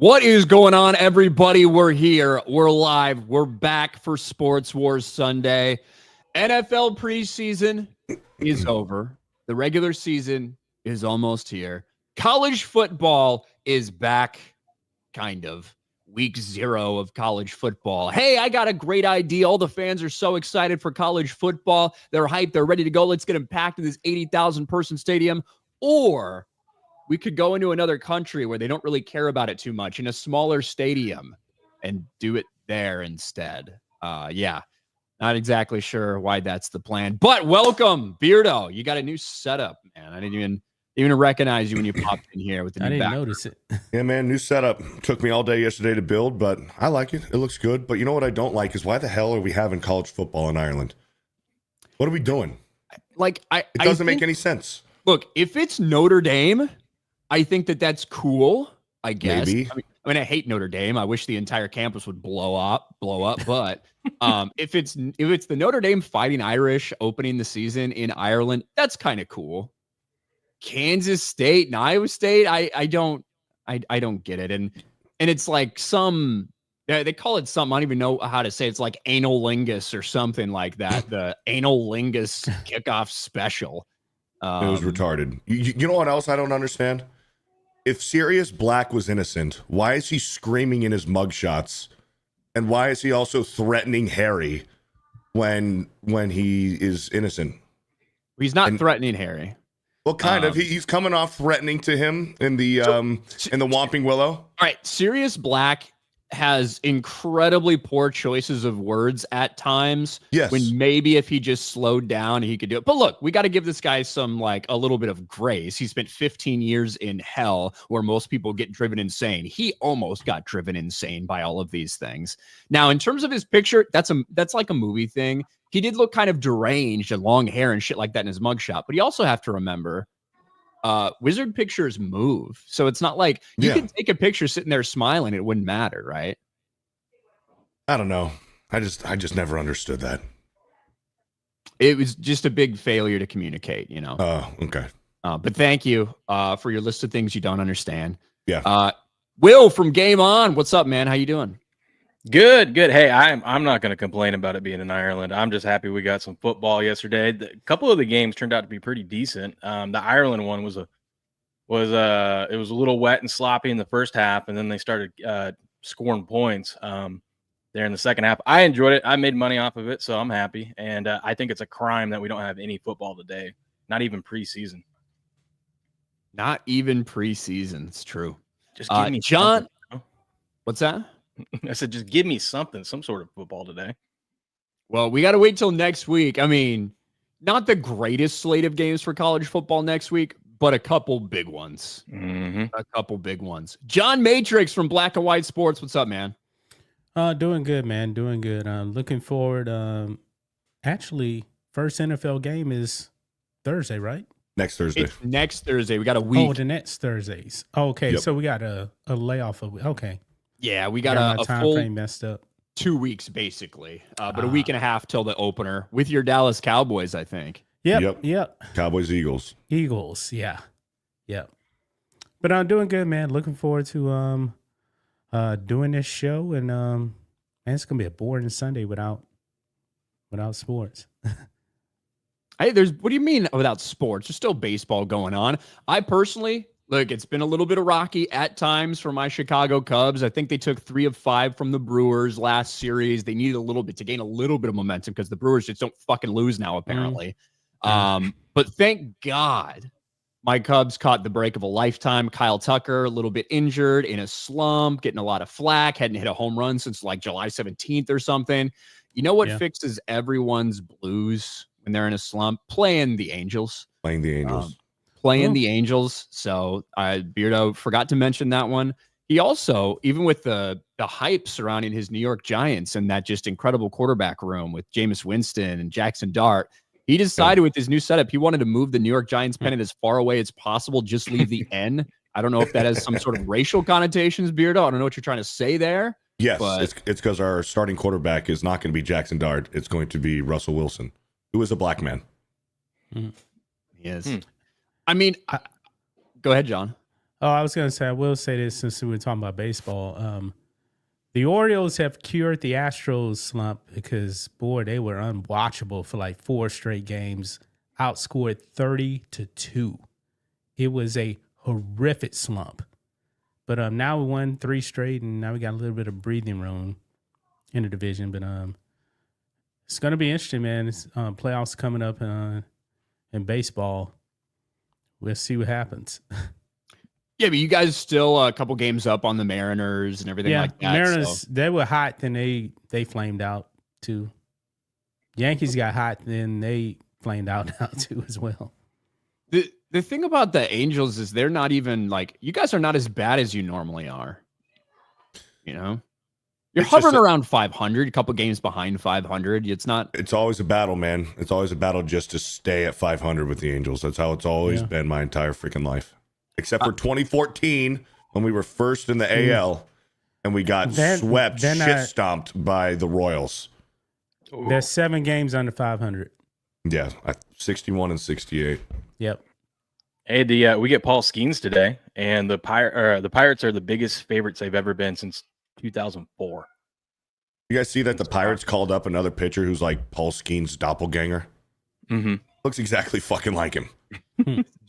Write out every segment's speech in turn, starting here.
What is going on, everybody? We're here. We're live. We're back for Sports Wars Sunday. NFL preseason is over. The regular season is almost here. College football is back, kind of. Week 0 of college football. Hey, I got a great idea. All the fans are so excited for college football. They're hyped. They're ready to go. Let's get them packed in this 80,000 person stadium. Or we could go into another country where they don't really care about it too much in a smaller stadium and do it there instead. Yeah, not exactly sure why that's the plan, but welcome, Beardo. You got a new setup, man. I didn't even recognize you when you popped in here with the new I didn't background. notice it. Yeah, man, new setup. Took me all day yesterday to build, but I like it. It looks good. But you know what I don't like is why the hell are we having college football in Ireland? What are we doing? It doesn't make any sense. Look, if it's Notre Dame, I think that's cool, I guess. Maybe. I mean, I hate Notre Dame. I wish the entire campus would blow up. But if it's the Notre Dame Fighting Irish opening the season in Ireland, that's kind of cool. Kansas State and Iowa State, I don't get it. And it's like they call it something, I don't even know how to say it. It's like anal lingus or something like that. The anal lingus kickoff special. It was retarded. You know what else I don't understand? If Sirius Black was innocent, why is he screaming in his mugshots? And why is he also threatening Harry when he is innocent? He's not threatening Harry. Well, kind of. He's coming off threatening to him in the Whomping Willow. All right, Sirius Black has incredibly poor choices of words at times. Yes. When maybe if he just slowed down, he could do it. But look, we got to give this guy some a little bit of grace. He spent 15 years in hell where most people get driven insane. He almost got driven insane by all of these things. Now, in terms of his picture, that's like a movie thing. He did look kind of deranged and long hair and shit like that in his mugshot. But you also have to remember, wizard pictures move. So it's not like you can take a picture sitting there smiling. It wouldn't matter, right? I don't know. I just never understood that. It was just a big failure to communicate, you know? Oh, okay. But thank you for your list of things you don't understand. Yeah. Will from Game On. What's up, man? How you doing? Good. Hey, I'm not going to complain about it being in Ireland. I'm just happy we got some football yesterday. A couple of the games turned out to be pretty decent. The Ireland one was it was a little wet and sloppy in the first half, and then they started scoring points there in the second half. I enjoyed it. I made money off of it, so I'm happy. And I think it's a crime that we don't have any football today, not even preseason. Not even preseason. It's true. Just give me John. something. What's that? I said, just give me something, some sort of football today. Well, we got to wait till next week. I mean, not the greatest slate of games for college football next week, but a couple big ones. Mm-hmm. A couple big ones. John Matrix from Black and White Sports. What's up, man? Doing good, man. Doing good. Looking forward. Actually, first NFL game is Thursday, right? Next Thursday. It's next Thursday. We got a week. Oh, the next Thursdays. Okay, Yep. So we got a layoff of okay. Yeah, we got my a time full frame messed up. 2 weeks, basically. But a week and a half till the opener with your Dallas Cowboys, I think. Yep. Cowboys, Eagles. Yeah. But I'm doing good, man. Looking forward to doing this show, and man, it's gonna be a boring Sunday without sports. What do you mean without sports? There's still baseball going on. I personally, look, it's been a little bit of rocky at times for my Chicago Cubs. I think they took 3 of 5 from the Brewers last series. They needed a little bit to gain a little bit of momentum because the Brewers just don't fucking lose now, apparently. But thank God my Cubs caught the break of a lifetime. Kyle Tucker, a little bit injured, in a slump, getting a lot of flack, hadn't hit a home run since like July 17th or something. You know what fixes everyone's blues when they're in a slump? Playing the Angels. Playing the Angels. So Beardo forgot to mention that one. He also, even with the hype surrounding his New York Giants and that just incredible quarterback room with Jameis Winston and Jackson Dart, he decided with his new setup, he wanted to move the New York Giants pennant as far away as possible, just leave the N. I don't know if that has some sort of racial connotations, Beardo. I don't know what you're trying to say there. Yes, but it's because our starting quarterback is not going to be Jackson Dart. It's going to be Russell Wilson, who is a black man. He is. I mean, go ahead, John. Oh, I was going to say, I will say this since we were talking about baseball. The Orioles have cured the Astros slump because, boy, they were unwatchable for like 4 straight games, outscored 30-2. It was a horrific slump. But now we won 3 straight, and now we got a little bit of breathing room in the division. But it's going to be interesting, man. It's playoffs coming up in baseball. We'll see what happens. Yeah, but you guys still a couple games up on the Mariners and everything like that. Mariners, they were hot, then they flamed out too. Yankees got hot, then they flamed out now too as well. The thing about the Angels is they're not even like, you guys are not as bad as you normally are. You know? You're hovering around 500, a couple games behind 500. It's always a battle, man. It's always a battle just to stay at 500 with the Angels. That's how it's always been my entire freaking life. Except for 2014 when we were first in the AL and we got shit stomped by the Royals. There's 7 games under 500. Yeah, 61 and 68. Yep. Hey, we get Paul Skeens today, and the Pirates are the biggest favorites they've ever been since 2004. You guys see that the Pirates called up another pitcher who's like Paul Skeens' doppelganger? Mm-hmm. Looks exactly fucking like him.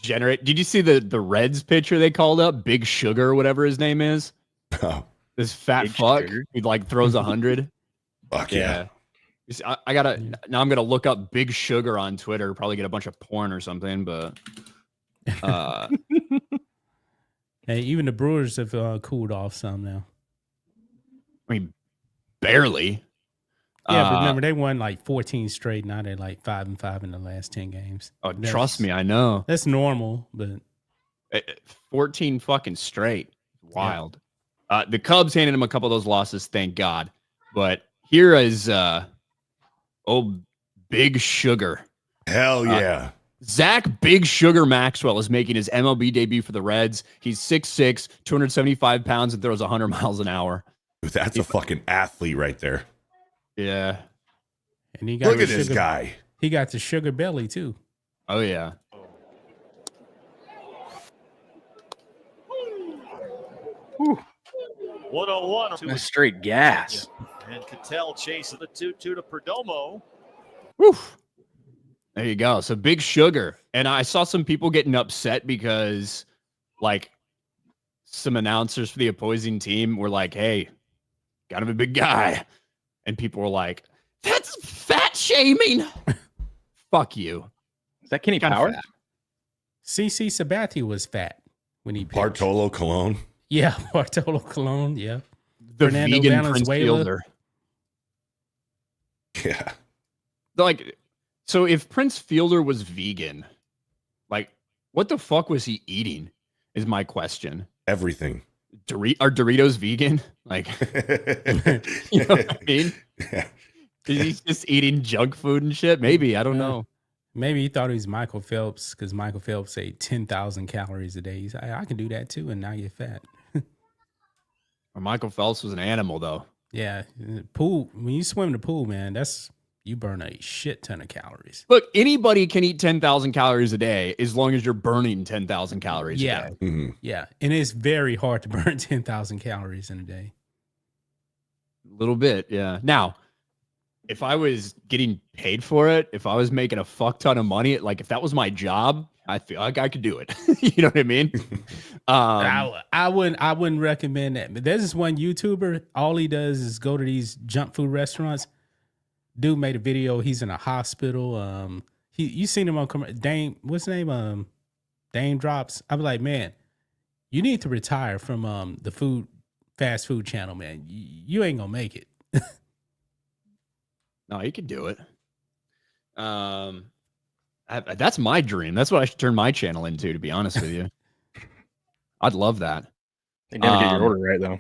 Did you see the Reds pitcher they called up? Big Sugar, whatever his name is. Oh. This fat Big fuck Sugar. who like throws 100. Fuck yeah. Now I'm gonna look up Big Sugar on Twitter, probably get a bunch of porn or something, but Hey, even the Brewers have cooled off some now. I mean, barely. Yeah, but remember they won like 14 straight. Now they're like 5-5 in the last 10 games. Oh, trust me, I know. That's normal, but 14 fucking straight. Wild. Yeah. The Cubs handed him a couple of those losses, thank God. But here is Big Sugar. Hell yeah. Zach Big Sugar Maxwell is making his MLB debut for the Reds. He's 6'6", 275 pounds, and throws 100 miles an hour. Dude, that's a fucking athlete right there. Yeah. And he got Look at this guy. He got the sugar belly too. Oh yeah. Whew. 101. That's straight gas. And Cattell chasing the 2-2 to Perdomo. Woof. There you go. So Big Sugar. And I saw some people getting upset because like some announcers for the opposing team were like, hey, kind of a big guy. And people were like, that's fat shaming. Fuck you. Is that Kenny Power? CC Sabathia was fat when he pitched. Bartolo Colon. Yeah, Bartolo Colon. Yeah. The Fernando vegan Valenzuela. Prince Fielder. Yeah. Like, so if Prince Fielder was vegan, like, what the fuck was he eating? Is my question. Everything. Are Doritos vegan? Like, you know what I mean? Yeah. He's just eating junk food and shit. Maybe, I don't know. Maybe he thought he was Michael Phelps because Michael Phelps ate 10,000 calories a day. He's like, I can do that too and not get fat. Or Michael Phelps was an animal, though. Yeah, pool. When you swim in the pool, man, you burn a shit ton of calories. Look, anybody can eat 10,000 calories a day as long as you're burning 10,000 calories a day. Mm-hmm. Yeah, and it's very hard to burn 10,000 calories in a day. A little bit, yeah. Now, if I was getting paid for it, if I was making a fuck ton of money, like if that was my job, I feel like I could do it. You know what I mean? I wouldn't recommend that. But there's this one YouTuber. All he does is go to these junk food restaurants. Dude made a video. He's in a hospital. You seen him on Dame? What's his name? Dame Drops. I was like, man, you need to retire from the fast food channel, man. You ain't gonna make it. No, you could do it. That's my dream. That's what I should turn my channel into, to be honest with you. I'd love that. They never get your order right, though.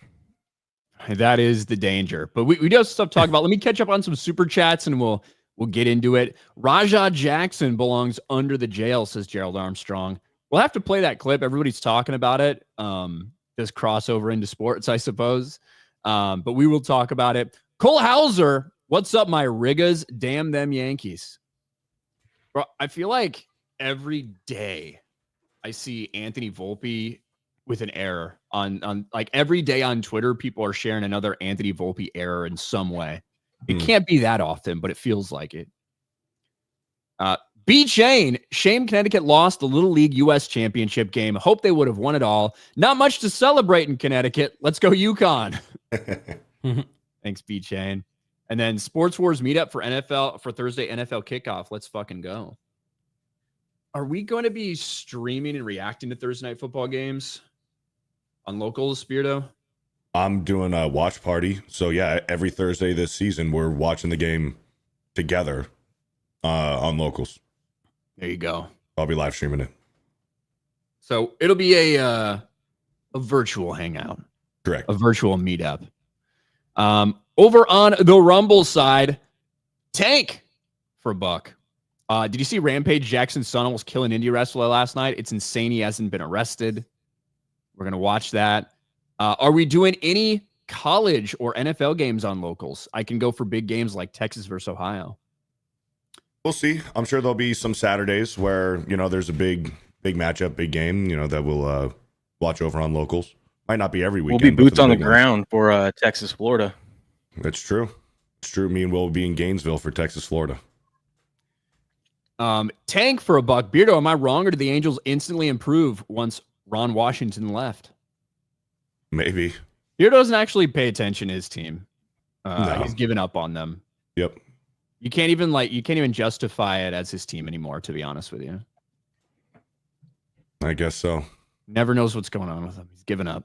That is the danger. But we do have stuff to talk about. Let me catch up on some super chats and we'll get into it. Rajah Jackson belongs under the jail, says Gerald Armstrong. We'll have to play that clip. Everybody's talking about it. This crossover into sports, I suppose. But we will talk about it. Cole Hauser, what's up, my Riggas? Damn them Yankees. Bro, I feel like every day I see Anthony Volpe with an error on like every day on Twitter, people are sharing another Anthony Volpe error in some way. It can't be that often, but it feels like it. B Chain, shame Connecticut lost the Little League US Championship game. Hope they would have won it all. Not much to celebrate in Connecticut. Let's go UConn. Thanks, B Chain. And then Sports Wars meetup for Thursday NFL kickoff. Let's fucking go. Are we going to be streaming and reacting to Thursday night football games on Locals, Spirito? I'm doing a watch party. So yeah, every Thursday this season, we're watching the game together on Locals. There you go. I'll be live streaming it. So it'll be a virtual hangout. Correct. A virtual meetup. Over on the Rumble side, Tank for a buck. Did you see Rampage Jackson's son almost kill an indie wrestler last night? It's insane he hasn't been arrested. We're going to watch that. Are we doing any college or NFL games on Locals? I can go for big games like Texas versus Ohio. We'll see. I'm sure there'll be some Saturdays where, there's a big matchup, big game, that we'll watch over on Locals. Might not be every weekend. We'll be boots on the ground for Texas, Florida. That's true. It's true. Me and Will will be in Gainesville for Texas, Florida. Tank for a buck. Beardo, am I wrong, or did the Angels instantly improve once Ron Washington left? Maybe. Beardo doesn't actually pay attention to his team. No. He's given up on them. Yep. You can't even justify it as his team anymore, to be honest with you. I guess so. Never knows what's going on with him. He's given up.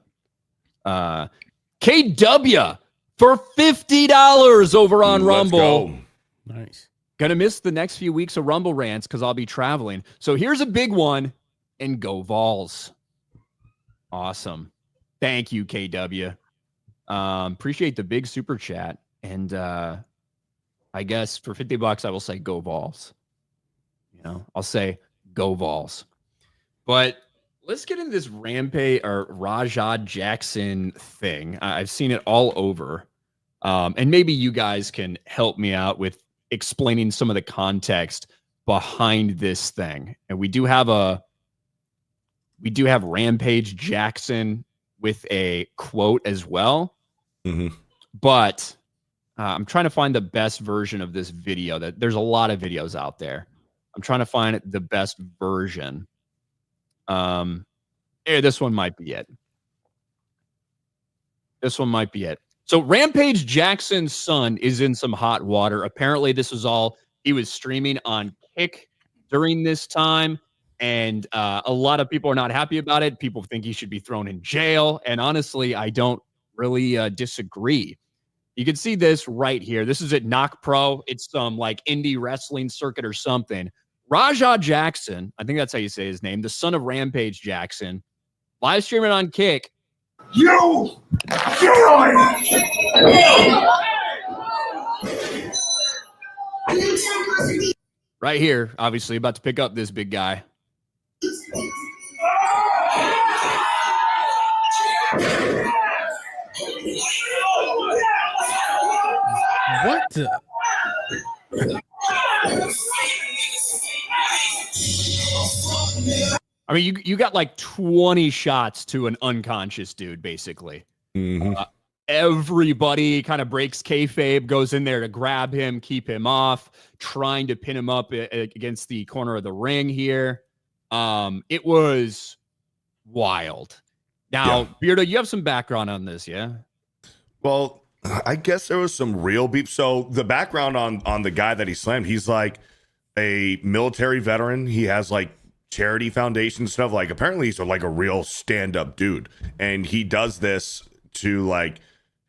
KW for $50 over on Rumble. Let's go. Nice. Gonna miss the next few weeks of Rumble rants because I'll be traveling. So here's a big one, and go Vols. Awesome. Thank you, KW. Appreciate the big super chat. And I guess for $50, I will say go Vols. I'll say go Vols. But let's get into this Rampage or Rajah Jackson thing. I've seen it all over. And maybe you guys can help me out with explaining some of the context behind this thing. And we do have Rampage Jackson with a quote as well. Mm-hmm. But I'm trying to find the best version of this video. That there's a lot of videos out there. I'm trying to find the best version. This one might be it. So Rampage Jackson's son is in some hot water. Apparently, this was all he was streaming on Kick during this time. And a lot of people are not happy about it. People think he should be thrown in jail. And honestly, I don't really disagree. You can see this right here. This is at Knock Pro. It's some like indie wrestling circuit or something. Rajah Jackson, I think that's how you say his name, the son of Rampage Jackson, live streaming on Kick. You Right here, obviously, about to pick up this big guy. What the? I mean, you got like 20 shots to an unconscious dude, basically. Mm-hmm. Everybody kind of breaks kayfabe, goes in there to grab him, keep him off, trying to pin him up against the corner of the ring here. It was wild. Now, Beardo, you have some background on this, yeah? Well, I guess there was some real beef. So the background on the guy that he slammed, he's like a military veteran. He has like charity foundation stuff. Like apparently he's like a real stand-up dude. And he does this to like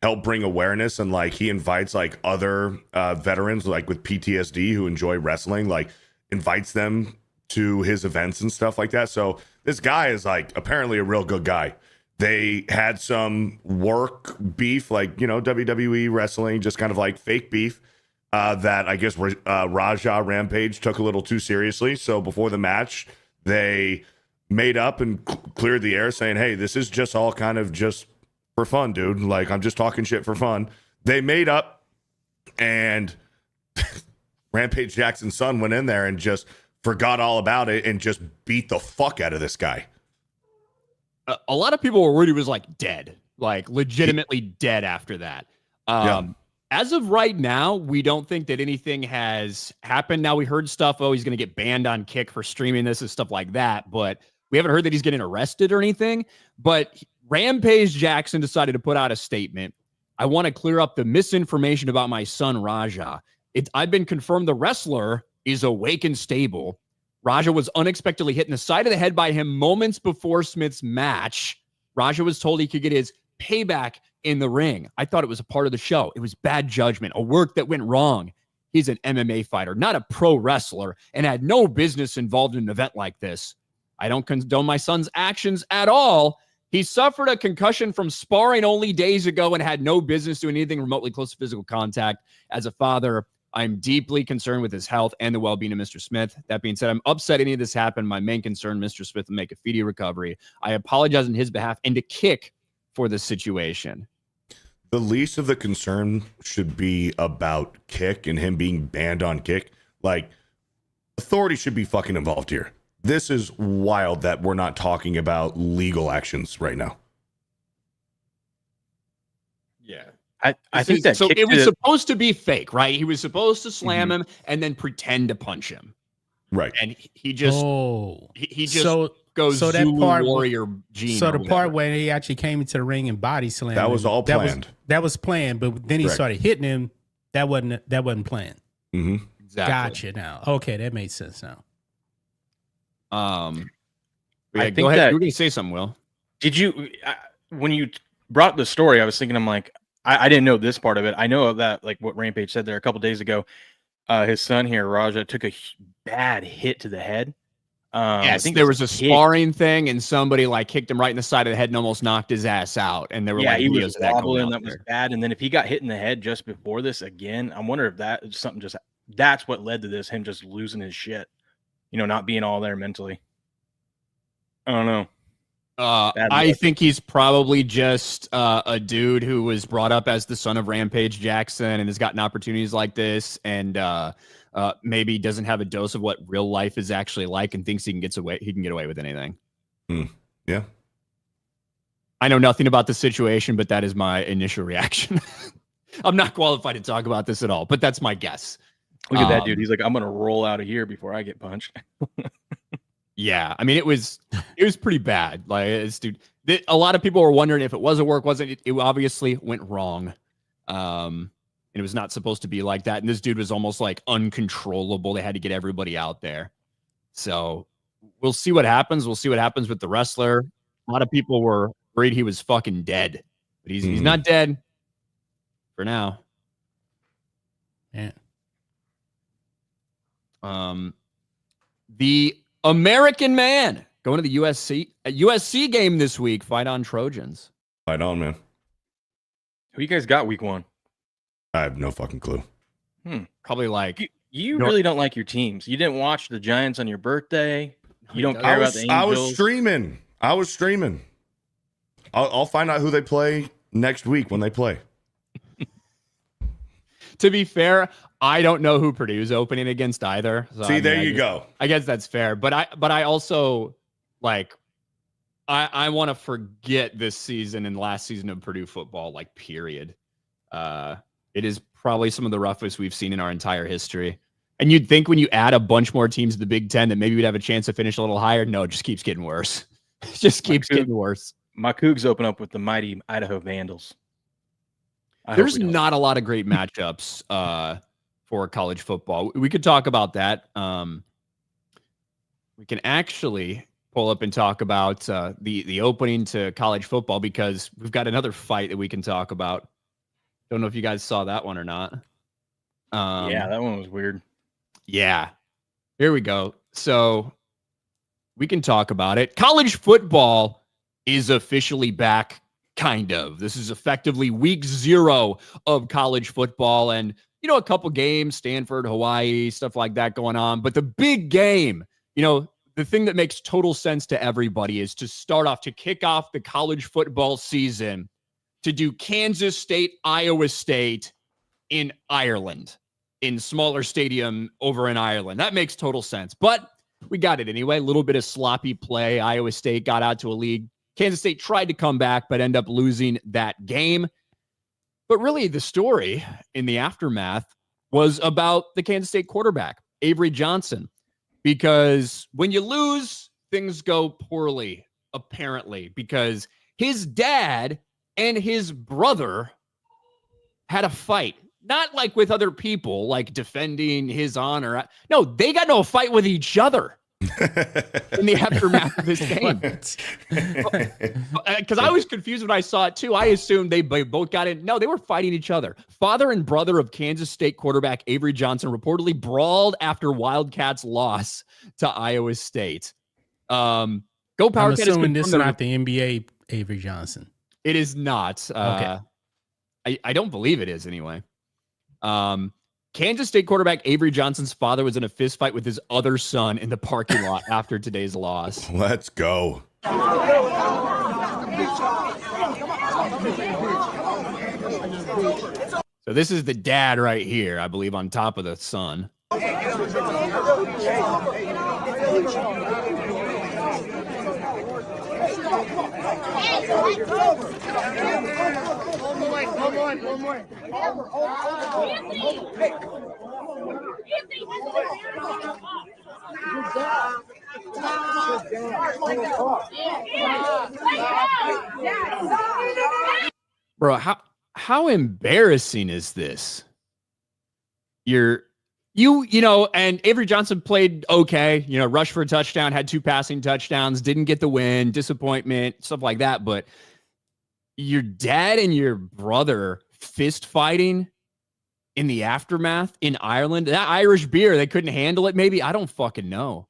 help bring awareness, and like he invites like other veterans like with PTSD who enjoy wrestling, like invites them to his events and stuff like that. So this guy is like apparently a real good guy. They had some work beef, like, WWE wrestling, just kind of like fake beef that I guess Rajah Rampage took a little too seriously. So before the match, they made up and cleared the air saying, hey, this is just all kind of just for fun, dude. Like, I'm just talking shit for fun. They made up, and Rampage Jackson's son went in there and just forgot all about it and just beat the fuck out of this guy. a lot of people were worried he was like dead, like legitimately dead after that. As of right now, we don't think that anything has happened. Now, we heard stuff, he's going to get banned on Kick for streaming this and stuff like that, but we haven't heard that he's getting arrested or anything. But Rampage Jackson decided to put out a statement. I want to clear up the misinformation about my son, Raja. I've been confirmed the wrestler is awake and stable. Raja was unexpectedly hit in the side of the head by him moments before Smith's match. Raja was told he could get his payback in the ring. I thought it was a part of the show. It was bad judgment, a work that went wrong. He's an MMA fighter, not a pro wrestler, and had no business involved in an event like this. I don't condone my son's actions at all. He suffered a concussion from sparring only days ago and had no business doing anything remotely close to physical contact. As a father, I'm deeply concerned with his health and the well-being of Mr. Smith. That being said, I'm upset any of this happened. My main concern, Mr. Smith, will make a speedy recovery. I apologize on his behalf and to Kick for the situation. The least of the concern should be about Kick and him being banned on Kick. Like, authority should be fucking involved here. This is wild that we're not talking about legal actions right now. Yeah. I think that so it was supposed to be fake, right? He was supposed to slam him and then pretend to punch him. Right. And he just he just goes so that Zulu part, warrior gene. So the part where he actually came into the ring and body slammed, that was all planned. That was planned, but then he started hitting him. That wasn't planned. Mm-hmm. Exactly. Gotcha. Now, okay, that makes sense now. I think go ahead. You were going to say something, Will. Did you when you brought the story? I was thinking, I'm like, I didn't know this part of it. I know that, like what Rampage said there a couple days ago. His son here, Raja, took a bad hit to the head. Yes, I think there was a sparring thing, and somebody like kicked him right in the side of the head and almost knocked his ass out. And there were like he videos was of that going wobbling. out That was there. bad. And then if he got hit in the head just before this again, I wonder if that is something that's what led to this, him just losing his shit, not being all there mentally. I don't know. I think he's probably just a dude who was brought up as the son of Rampage Jackson and has gotten opportunities like this, and maybe doesn't have a dose of what real life is actually like, and thinks he can get away with anything. Yeah. I know nothing about the situation, but that is my initial reaction. I'm not qualified to talk about this at all, but that's my guess. Look at that dude. He's like, I'm gonna roll out of here before I get punched. Yeah, I mean, it was pretty bad. Like, a lot of people were wondering if it was a work, wasn't it? It obviously went wrong. And it was not supposed to be like that. And this dude was almost like uncontrollable. They had to get everybody out there. So we'll see what happens. We'll see what happens with the wrestler. A lot of people were worried he was fucking dead, but he's not dead for now. Yeah. The American man going to the USC game this week. Fight on Trojans. Fight on, man. Who you guys got week 1? I have no fucking clue. Probably like you really don't like your teams. You didn't watch the Giants on your birthday. You don't care about the Angels. I was streaming. I'll find out who they play next week when they play. To be fair, I don't know who Purdue's opening against either. So, there you go. I guess that's fair. But I also like I want to forget this season and last season of Purdue football, like period. It is probably some of the roughest we've seen in our entire history. And you'd think when you add a bunch more teams to the Big Ten that maybe we'd have a chance to finish a little higher. No, it just keeps getting worse. It just keeps getting worse. My Cougs open up with the mighty Idaho Vandals. There's not a lot of great matchups for college football. We could talk about that. We can actually pull up and talk about the opening to college football because we've got another fight that we can talk about. Don't know if you guys saw that one or not. Yeah, that one was weird. Yeah. Here we go. So we can talk about it. College football is officially back. Kind of. This is effectively week 0 of college football. And, a couple games, Stanford, Hawaii, stuff like that going on. But the big game, the thing that makes total sense to everybody is to kick off the college football season, to do Kansas State, Iowa State in Ireland, in smaller stadium over in Ireland. That makes total sense. But we got it anyway. A little bit of sloppy play. Iowa State got out to a lead Kansas State tried to come back, but end up losing that game. But really, the story in the aftermath was about the Kansas State quarterback, Avery Johnson, because when you lose, things go poorly, apparently, because his dad and his brother had a fight. Not like with other people, like defending his honor. No, they got into a fight with each other in the aftermath of this game. Because I was confused when I saw it too. I assumed they both got in. No, they were fighting each other. Father and brother of Kansas State quarterback Avery Johnson reportedly brawled after Wildcats' loss to Iowa State. Go Power I'm assuming this is not the NBA Avery Johnson. It is not. Okay. I don't believe it is anyway. Kansas State quarterback Avery Johnson's father was in a fist fight with his other son in the parking lot after today's loss. Let's go. So this is the dad right here, I believe, on top of the son. One more. Bro, how embarrassing is this? You know, and Avery Johnson played okay, you know, rushed for a touchdown, had 2 passing touchdowns, didn't get the win, disappointment, stuff like that. But your dad and your brother fist fighting in the aftermath in Ireland, that Irish beer, they couldn't handle it. Maybe, I don't fucking know.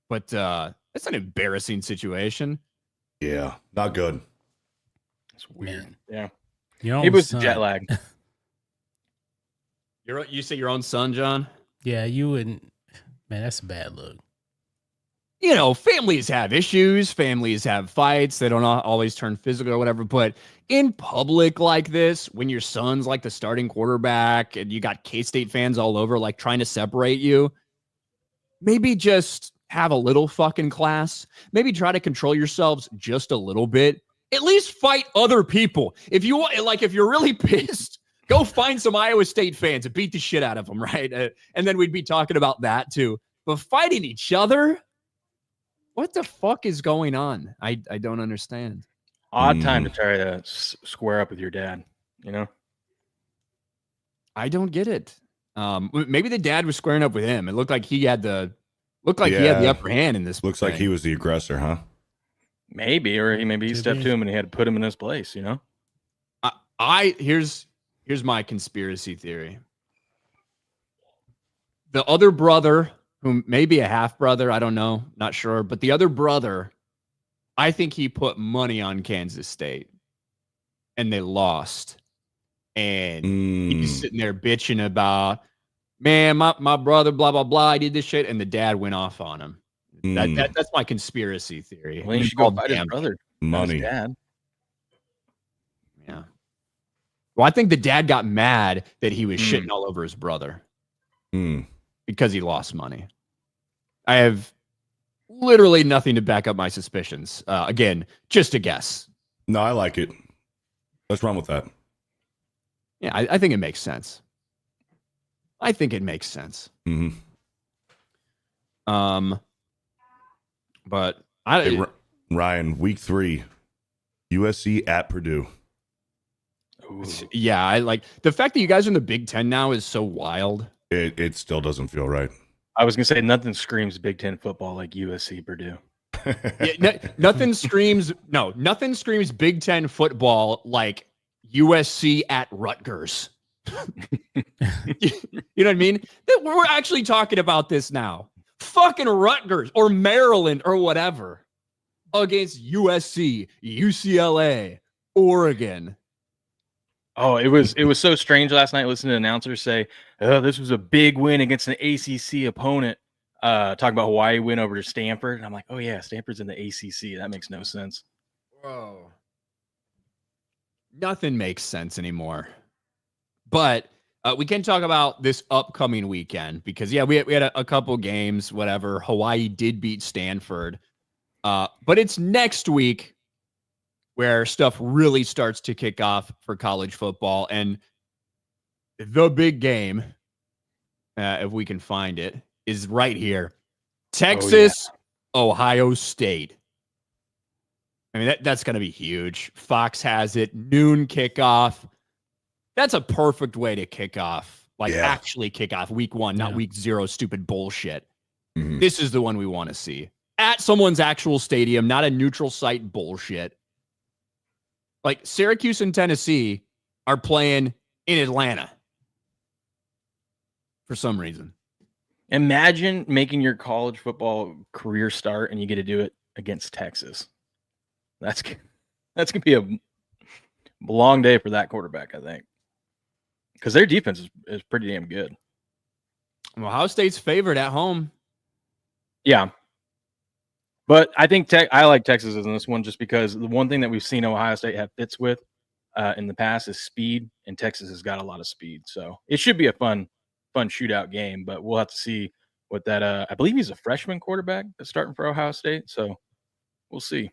But that's an embarrassing situation. Yeah, not good. It's weird. Man. Yeah. It was jet lag. You say your own son, John? Yeah, you wouldn't. Man, that's a bad look. You know, families have issues. Families have fights. They don't always turn physical or whatever. But in public like this, when your son's like the starting quarterback and you got K-State fans all over like trying to separate you, maybe just have a little fucking class. Maybe try to control yourselves just a little bit. At least fight other people. If you want, like, if you're really pissed, go find some Iowa State fans and beat the shit out of them, right? And then we'd be talking about that too. But fighting each other, what the fuck is going on? I don't understand. Odd time to try to square up with your dad, you know? I don't get it. Maybe the dad was squaring up with him. It looked like he had the upper hand in this. Looks like he was the aggressor, huh? Maybe, or maybe he stepped to him and he had to put him in his place, you know? Here's my conspiracy theory. The other brother, who may be a half brother, I don't know, not sure, but the other brother, I think he put money on Kansas State and they lost. And he's sitting there bitching about, man, my brother, blah, blah, blah, I did this shit. And the dad went off on him. That's my conspiracy theory. Well, you should go fight his brother. Money. His dad. Yeah. Well, I think the dad got mad that he was shitting all over his brother because he lost money. I have literally nothing to back up my suspicions. Again, just a guess. No, I like it. Let's run with that. Yeah, I think it makes sense. I think it makes sense. But hey, Ryan, week 3, USC at Purdue. Yeah, I like the fact that you guys are in the Big Ten now is so wild. It still doesn't feel right. I was gonna say nothing screams Big Ten football like USC Purdue. Nothing screams Big Ten football like USC at Rutgers. You know what I mean? We're actually talking about this now. Fucking Rutgers or Maryland or whatever against USC, UCLA, Oregon. Oh, it was so strange last night listening to announcers say, "Oh, this was a big win against an ACC opponent." Talking about Hawaii win over to Stanford, and I'm like, "Oh yeah, Stanford's in the ACC. That makes no sense." Whoa, nothing makes sense anymore. But we can talk about this upcoming weekend because we had a couple games. Whatever, Hawaii did beat Stanford. But it's next week where stuff really starts to kick off for college football. And the big game, if we can find it, is right here. Texas, Ohio State. I mean, that's going to be huge. Fox has it. Noon kickoff. That's a perfect way to kick off. Actually kick off week 1, not week 0, stupid bullshit. Mhm. This is the one we want to see. At someone's actual stadium, not a neutral site bullshit. Like Syracuse and Tennessee are playing in Atlanta for some reason. Imagine making your college football career start and you get to do it against Texas. That's gonna be a long day for that quarterback, I think, because their defense is pretty damn good. Ohio State's favored at home. Yeah, but I think I like Texas in this one just because the one thing that we've seen Ohio State have fits with in the past is speed, and Texas has got a lot of speed, so it should be a fun shootout game. But we'll have to see what that. I believe he's a freshman quarterback that's starting for Ohio State, so we'll see.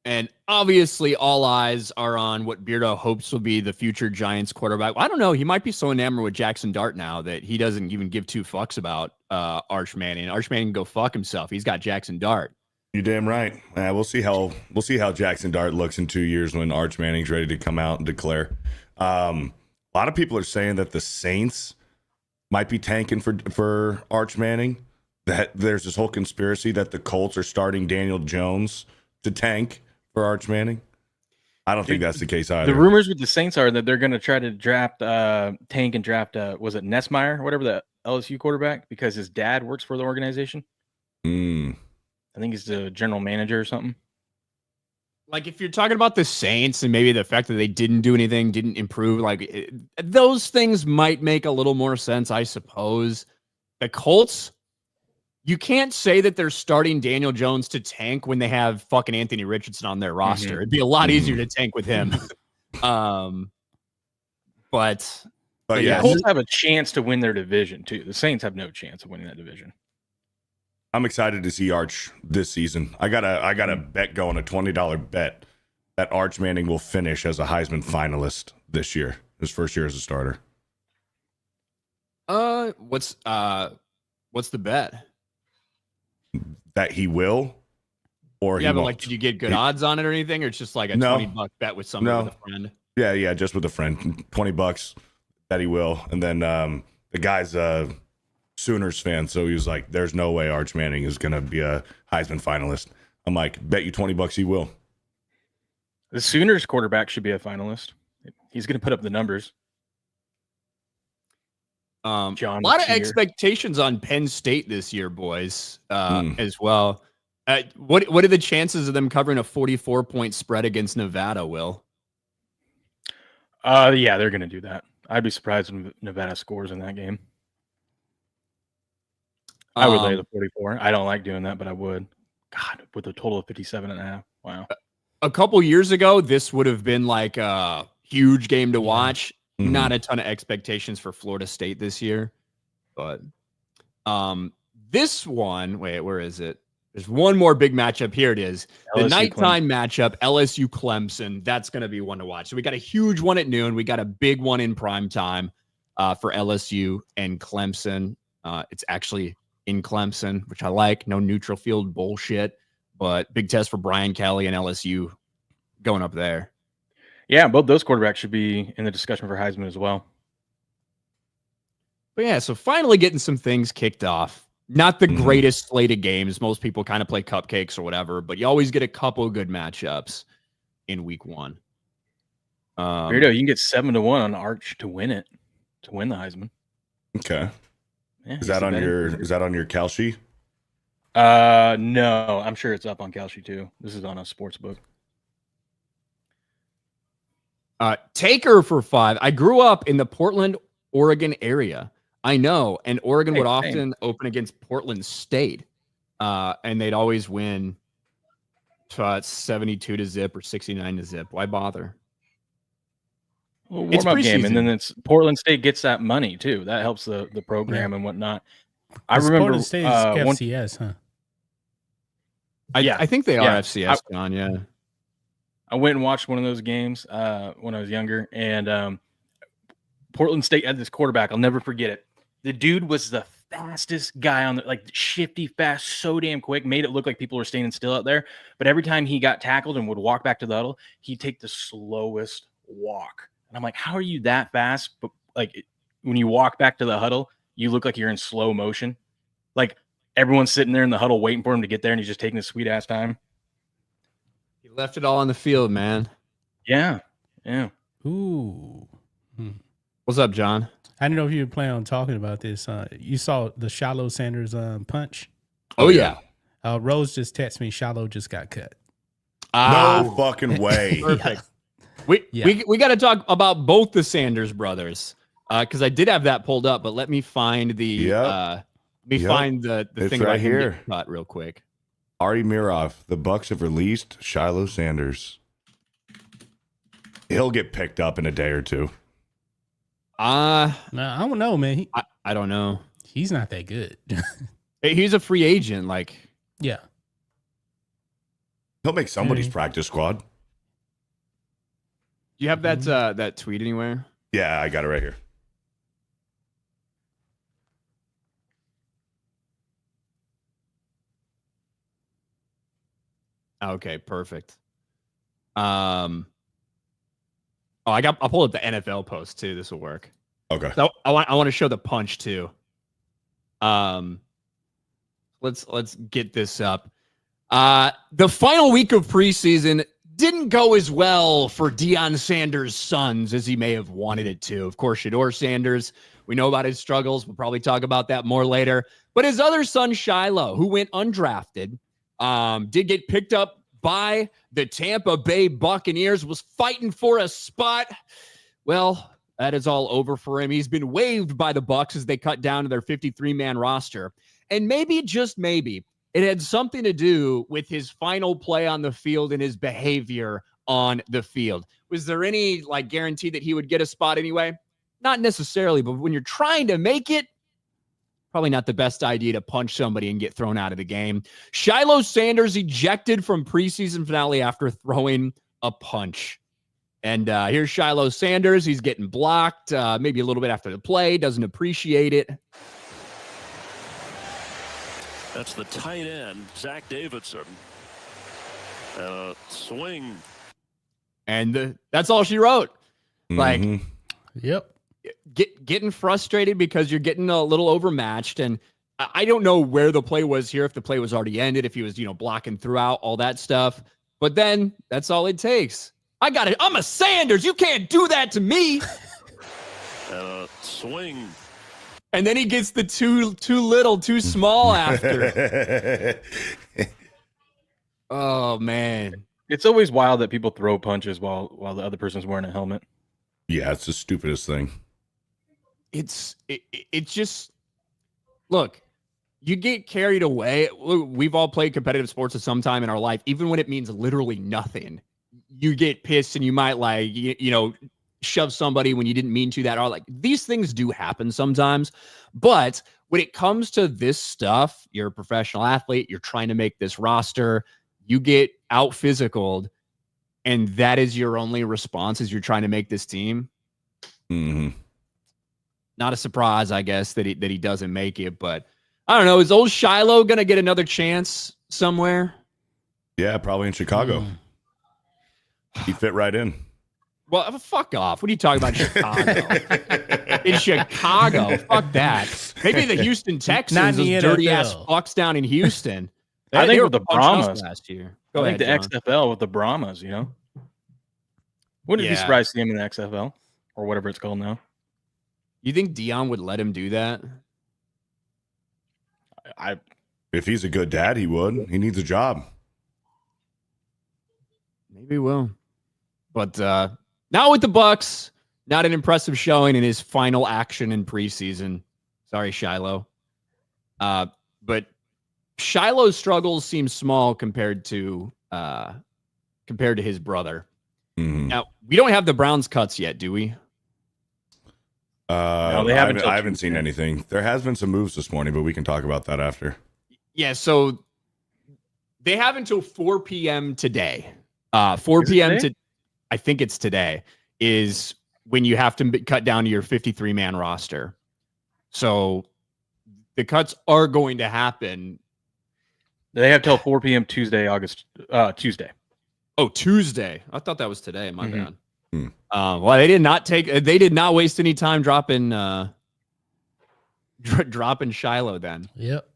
And obviously, all eyes are on what Beardo hopes will be the future Giants quarterback. I don't know. He might be so enamored with Jackson Dart now that he doesn't even give 2 fucks about Arch Manning. Arch Manning can go fuck himself. He's got Jackson Dart. You're damn right. We'll see how Jackson Dart looks in 2 years when Arch Manning's ready to come out and declare. A lot of people are saying that the Saints might be tanking for Arch Manning. That there's this whole conspiracy that the Colts are starting Daniel Jones to tank for Arch Manning. I don't think that's the case either. The rumors with the Saints are that they're going to try to tank and draft, was it Nessmeyer, whatever, the LSU quarterback, because his dad works for the organization. I think he's the general manager or something. Like, if you're talking about the Saints and maybe the fact that they didn't do anything, didn't improve, those things might make a little more sense, I suppose. The Colts, you can't say that they're starting Daniel Jones to tank when they have fucking Anthony Richardson on their roster. It'd be a lot easier to tank with him. But yeah, the Colts have a chance to win their division too. The Saints have no chance of winning that division. I'm excited to see Arch this season. I got a bet going, a $20 bet that Arch Manning will finish as a Heisman finalist this year, his first year as a starter. What's the bet? That he will, or yeah, he but won't. did you get good odds on it or anything, or it's just like a $20 bet with somebody with a friend? Yeah, just with a friend, $20 that he will, and then the guy's a Sooners fan, so he was like, "There's no way Arch Manning is gonna be a Heisman finalist." I'm like, "Bet you $20 he will." The Sooners quarterback should be a finalist. He's going to put up the numbers. A lot of expectations on Penn State this year, boys, as well. What are the chances of them covering a 44-point spread against Nevada, Will? Yeah, they're going to do that. I'd be surprised if Nevada scores in that game. I would lay the 44. I don't like doing that, but I would. God, with a total of 57.5. Wow. A couple years ago, this would have been like a huge game to watch. Not a ton of expectations for Florida State this year, but this one, wait, where is it? There's one more big matchup. Here it is. The nighttime matchup, LSU Clemson. That's going to be one to watch. So we got a huge one at noon. We got a big one in prime time for LSU and Clemson. It's actually in Clemson, which I like. No neutral field bullshit, but big test for Brian Kelly and LSU going up there. Yeah, both those quarterbacks should be in the discussion for Heisman as well. But yeah, so finally getting some things kicked off. Not the greatest slate of games. Most people kind of play cupcakes or whatever, but you always get a couple of good matchups in week 1. Weirdo, you can get 7-1 on Arch to win it, to win the Heisman. Okay. Yeah, is that on your Cal sheet? No, I'm sure it's up on Kalshi too. This is on a sports book. Taker for 5. I grew up in the Portland, Oregon area. I know, and Oregon would often open against Portland State, and they'd always win 72-0 or 69-0. Why bother? Well, warm-up game, and then it's Portland State gets that money too. That helps the program and whatnot. I remember Portland State is FCS, huh? Yeah. I think they are Yeah. FCS, John. Yeah. I went and watched one of those games when I was younger, and Portland State had this quarterback. I'll never forget it. The dude was the fastest guy on the, like, shifty fast, so damn quick, made it look like people were standing still out there. But every time he got tackled and would walk back to the huddle, he'd take the slowest walk. And I'm like, how are you that fast? But like when you walk back to the huddle, you look like you're in slow motion. Like everyone's sitting there in the huddle waiting for him to get there, and he's just taking his sweet ass time. He left it all on the field, man. Yeah. Yeah. Ooh. What's up, John? I don't know if you were planning on talking about this. You saw the Shilo Sanders punch. Oh yeah. Rose just texted me. Shilo just got cut. No fucking way. Perfect. We got to talk about both the Sanders brothers because I did have that pulled up, but let me find the find the It's thing right that I can here. get cut real quick. Ari Mirov, the Bucks have released Shilo Sanders. He'll get picked up in a day or two. I don't know, man. I don't know. He's not that good. He's a free agent. Like, Yeah. He'll make somebody's practice squad. do you have that tweet anywhere? Yeah, I got it right here. Okay, perfect. I'll pull up the NFL post too. This will work. Okay. So I want to show the punch too. Let's get this up. The final week of preseason didn't go as well for Deion Sanders' sons as he may have wanted it to. Of course, Shedeur Sanders, we know about his struggles. We'll probably talk about that more later. But his other son, Shilo, who went undrafted, did get picked up by the Tampa Bay Buccaneers, was fighting for a spot. Well, that is all over for him. He's been waived by the Bucs as they cut down to their 53-man roster. And maybe, just maybe, it had something to do with his final play on the field and his behavior on the field. Was there any guarantee that he would get a spot anyway? Not necessarily, but when you're trying to make it, probably not the best idea to punch somebody and get thrown out of the game. Shilo Sanders ejected from preseason finale after throwing a punch. And here's Shilo Sanders. He's getting blocked maybe a little bit after the play, doesn't appreciate it. That's the tight end, Zach Davidson. Swing. And that's all she wrote. Mhm. Yep. Getting frustrated because you're getting a little overmatched. And I don't know where the play was here, if the play was already ended, if he was, blocking throughout, all that stuff. But then that's all it takes. I got it. I'm a Sanders. You can't do that to me. Swing. And then he gets the too little, too small after. Oh, man. It's always wild that people throw punches while the other person's wearing a helmet. Yeah, it's the stupidest thing. It's just, look, you get carried away. We've all played competitive sports at some time in our life, even when it means literally nothing. You get pissed and you might shove somebody when you didn't mean to. That are these things do happen sometimes. But when it comes to this stuff, you're a professional athlete, you're trying to make this roster, you get out physicaled, and that is your only response as you're trying to make this team. Mm-hmm. Not a surprise, I guess, that he doesn't make it. But I don't know. Is old Shilo going to get another chance somewhere? Yeah, probably in Chicago. He fit right in. Well, fuck off. What are you talking about, Chicago? In Chicago? Fuck that. Maybe the Houston Texans, those dirty-ass fucks down in Houston. I think with the Brahmas last year. I think the XFL with the Brahmas, Wouldn't it be surprised to see him in the XFL or whatever it's called now? You think Deion would let him do that? If he's a good dad, he would. He needs a job. Maybe he will. But now with the Bucs, not an impressive showing in his final action in preseason. Sorry, Shilo. But Shilo's struggles seem small compared to his brother. Mm-hmm. Now, we don't have the Browns cuts yet, do we? No, they haven't. I haven't seen anything. There has been some moves this morning, but we can talk about that after. Yeah, so They have until 4 p.m. today. 4 p.m. to, I think it's today, is when you have to cut down to your 53-man roster. So the cuts are going to happen. They have till 4 p.m. Tuesday. Oh, Tuesday. I thought that was today. My bad. Hmm. Well, they did not waste any time dropping Shilo then. Yep.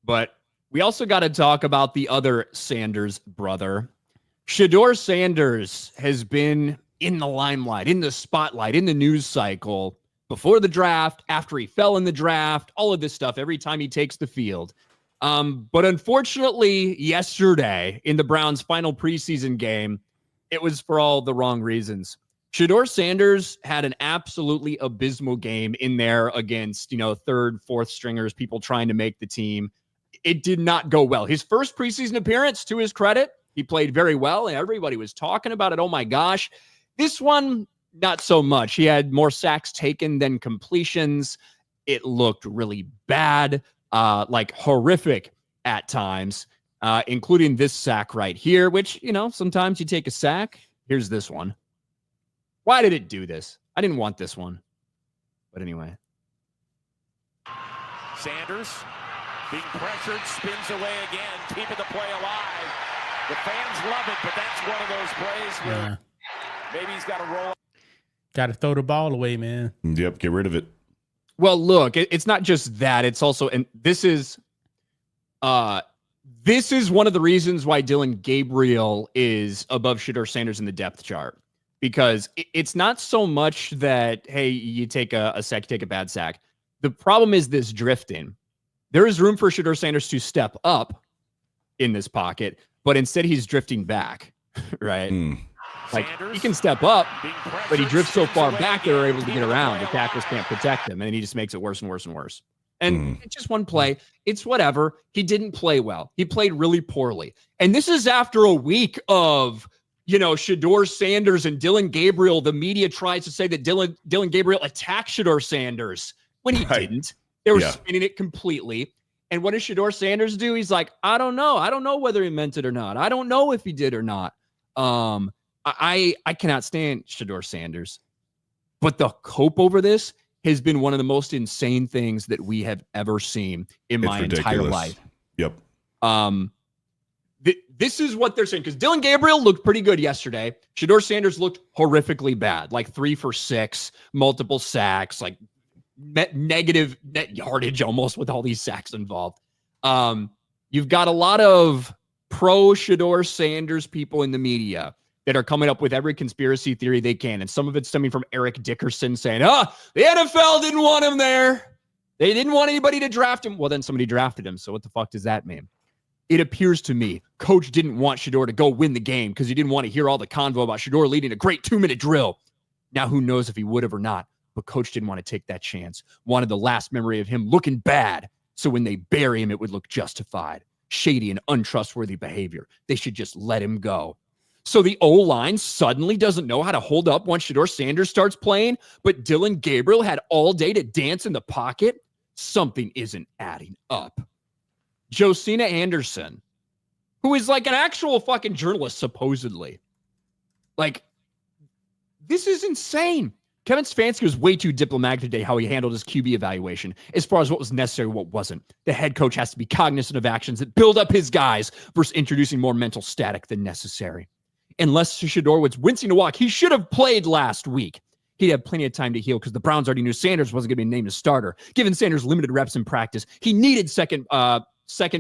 But we also got to talk about the other Sanders brother. Shedeur Sanders has been in the limelight, in the spotlight, in the news cycle before the draft, after he fell in the draft, all of this stuff every time he takes the field. But unfortunately, yesterday in the Browns' final preseason game, it was for all the wrong reasons. Shedeur Sanders had an absolutely abysmal game in there against, third, fourth stringers, people trying to make the team. It did not go well. His first preseason appearance, to his credit, he played very well, and everybody was talking about it. Oh, my gosh. This one, not so much. He had more sacks taken than completions. It looked really bad, like horrific at times, including this sack right here, which, sometimes you take a sack. Here's this one. Why did it do this? I didn't want this one. But anyway. Sanders being pressured, spins away again, keeping the play alive. The fans love it, but that's one of those plays where maybe he's got to roll. Got to throw the ball away, man. Yep, get rid of it. Well, look, it's not just that. It's also, and this is one of the reasons why Dylan Gabriel is above Shedeur Sanders in the depth chart. Because it's not so much that, hey, you take a sack, you take a bad sack. The problem is this drifting. There is room for Shedeur Sanders to step up in this pocket, but instead he's drifting back, right? Like, he can step up, but he drifts so far back that they're able to get around. The tackles can't protect him, and he just makes it worse and worse and worse. And it's just one play. It's whatever. He didn't play well. He played really poorly. And this is after a week of, Shedeur Sanders and Dylan Gabriel. The media tries to say that Dylan Gabriel attacked Shedeur Sanders when he didn't. They were spinning it completely. And what does Shedeur Sanders do? He's like, I don't know. I don't know whether he meant it or not. I don't know if he did or not. I cannot stand Shedeur Sanders. But the cope over this has been one of the most insane things that we have ever seen in my entire life. Yep. This is what they're saying, because Dylan Gabriel looked pretty good yesterday. Shedeur Sanders looked horrifically bad, like 3 for 6, multiple sacks, like negative net yardage almost with all these sacks involved. You've got a lot of pro Shedeur Sanders people in the media that are coming up with every conspiracy theory they can. And some of it's stemming from Eric Dickerson saying, the NFL didn't want him there. They didn't want anybody to draft him. Well, then somebody drafted him. So what the fuck does that mean? It appears to me coach didn't want Shedeur to go win the game because he didn't want to hear all the convo about Shedeur leading a great 2-minute drill. Now, who knows if he would have or not, but coach didn't want to take that chance. Wanted the last memory of him looking bad. So when they bury him, it would look justified. Shady and untrustworthy behavior. They should just let him go. So the O-line suddenly doesn't know how to hold up once Shedeur Sanders starts playing, but Dylan Gabriel had all day to dance in the pocket. Something isn't adding up. Josina Anderson, who is like an actual fucking journalist, supposedly. Like, this is insane. Kevin Stefanski was way too diplomatic today how he handled his QB evaluation as far as what was necessary and what wasn't. The head coach has to be cognizant of actions that build up his guys versus introducing more mental static than necessary. Unless Shedeur was wincing to walk, he should have played last week. He'd have plenty of time to heal because the Browns already knew Sanders wasn't going to be named a starter. Given Sanders limited reps in practice, he needed second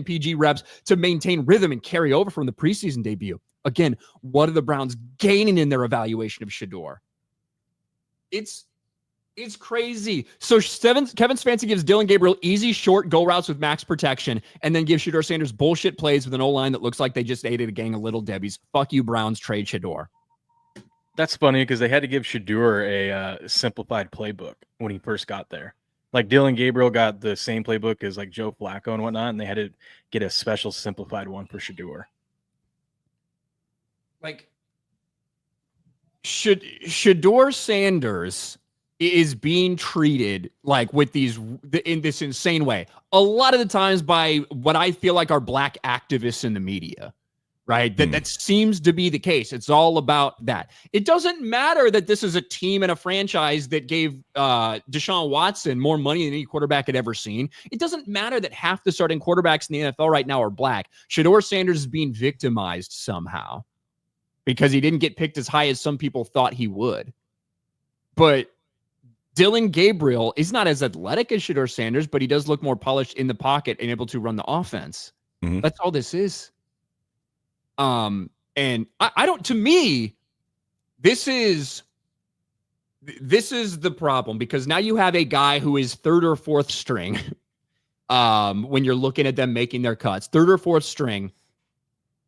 PG reps to maintain rhythm and carry over from the preseason debut. Again, what are the Browns gaining in their evaluation of Shedeur? It's crazy. So Kevin Stefanski gives Dylan Gabriel easy, short go routes with max protection, and then gives Shedeur Sanders bullshit plays with an O-line that looks like they just ate at a gang of little Debbies. Fuck you, Browns. Trade Shedeur. That's funny because they had to give Shedeur a simplified playbook when he first got there. Like Dylan Gabriel got the same playbook as like Joe Flacco and whatnot, and they had to get a special simplified one for Shedeur. Like, Shedeur Sanders is being treated like with in this insane way. A lot of the times by what I feel like are black activists in the media, right? That seems to be the case. It's all about that. It doesn't matter that this is a team and a franchise that gave Deshaun Watson more money than any quarterback had ever seen. It doesn't matter that half the starting quarterbacks in the NFL right now are black. Shedeur Sanders is being victimized somehow because he didn't get picked as high as some people thought he would. But Dylan Gabriel is not as athletic as Shedeur Sanders, but he does look more polished in the pocket and able to run the offense. That's all this is. And I don't, to me, this is the problem, because now you have a guy who is third or fourth string. When you're looking at them making their cuts, third or fourth string,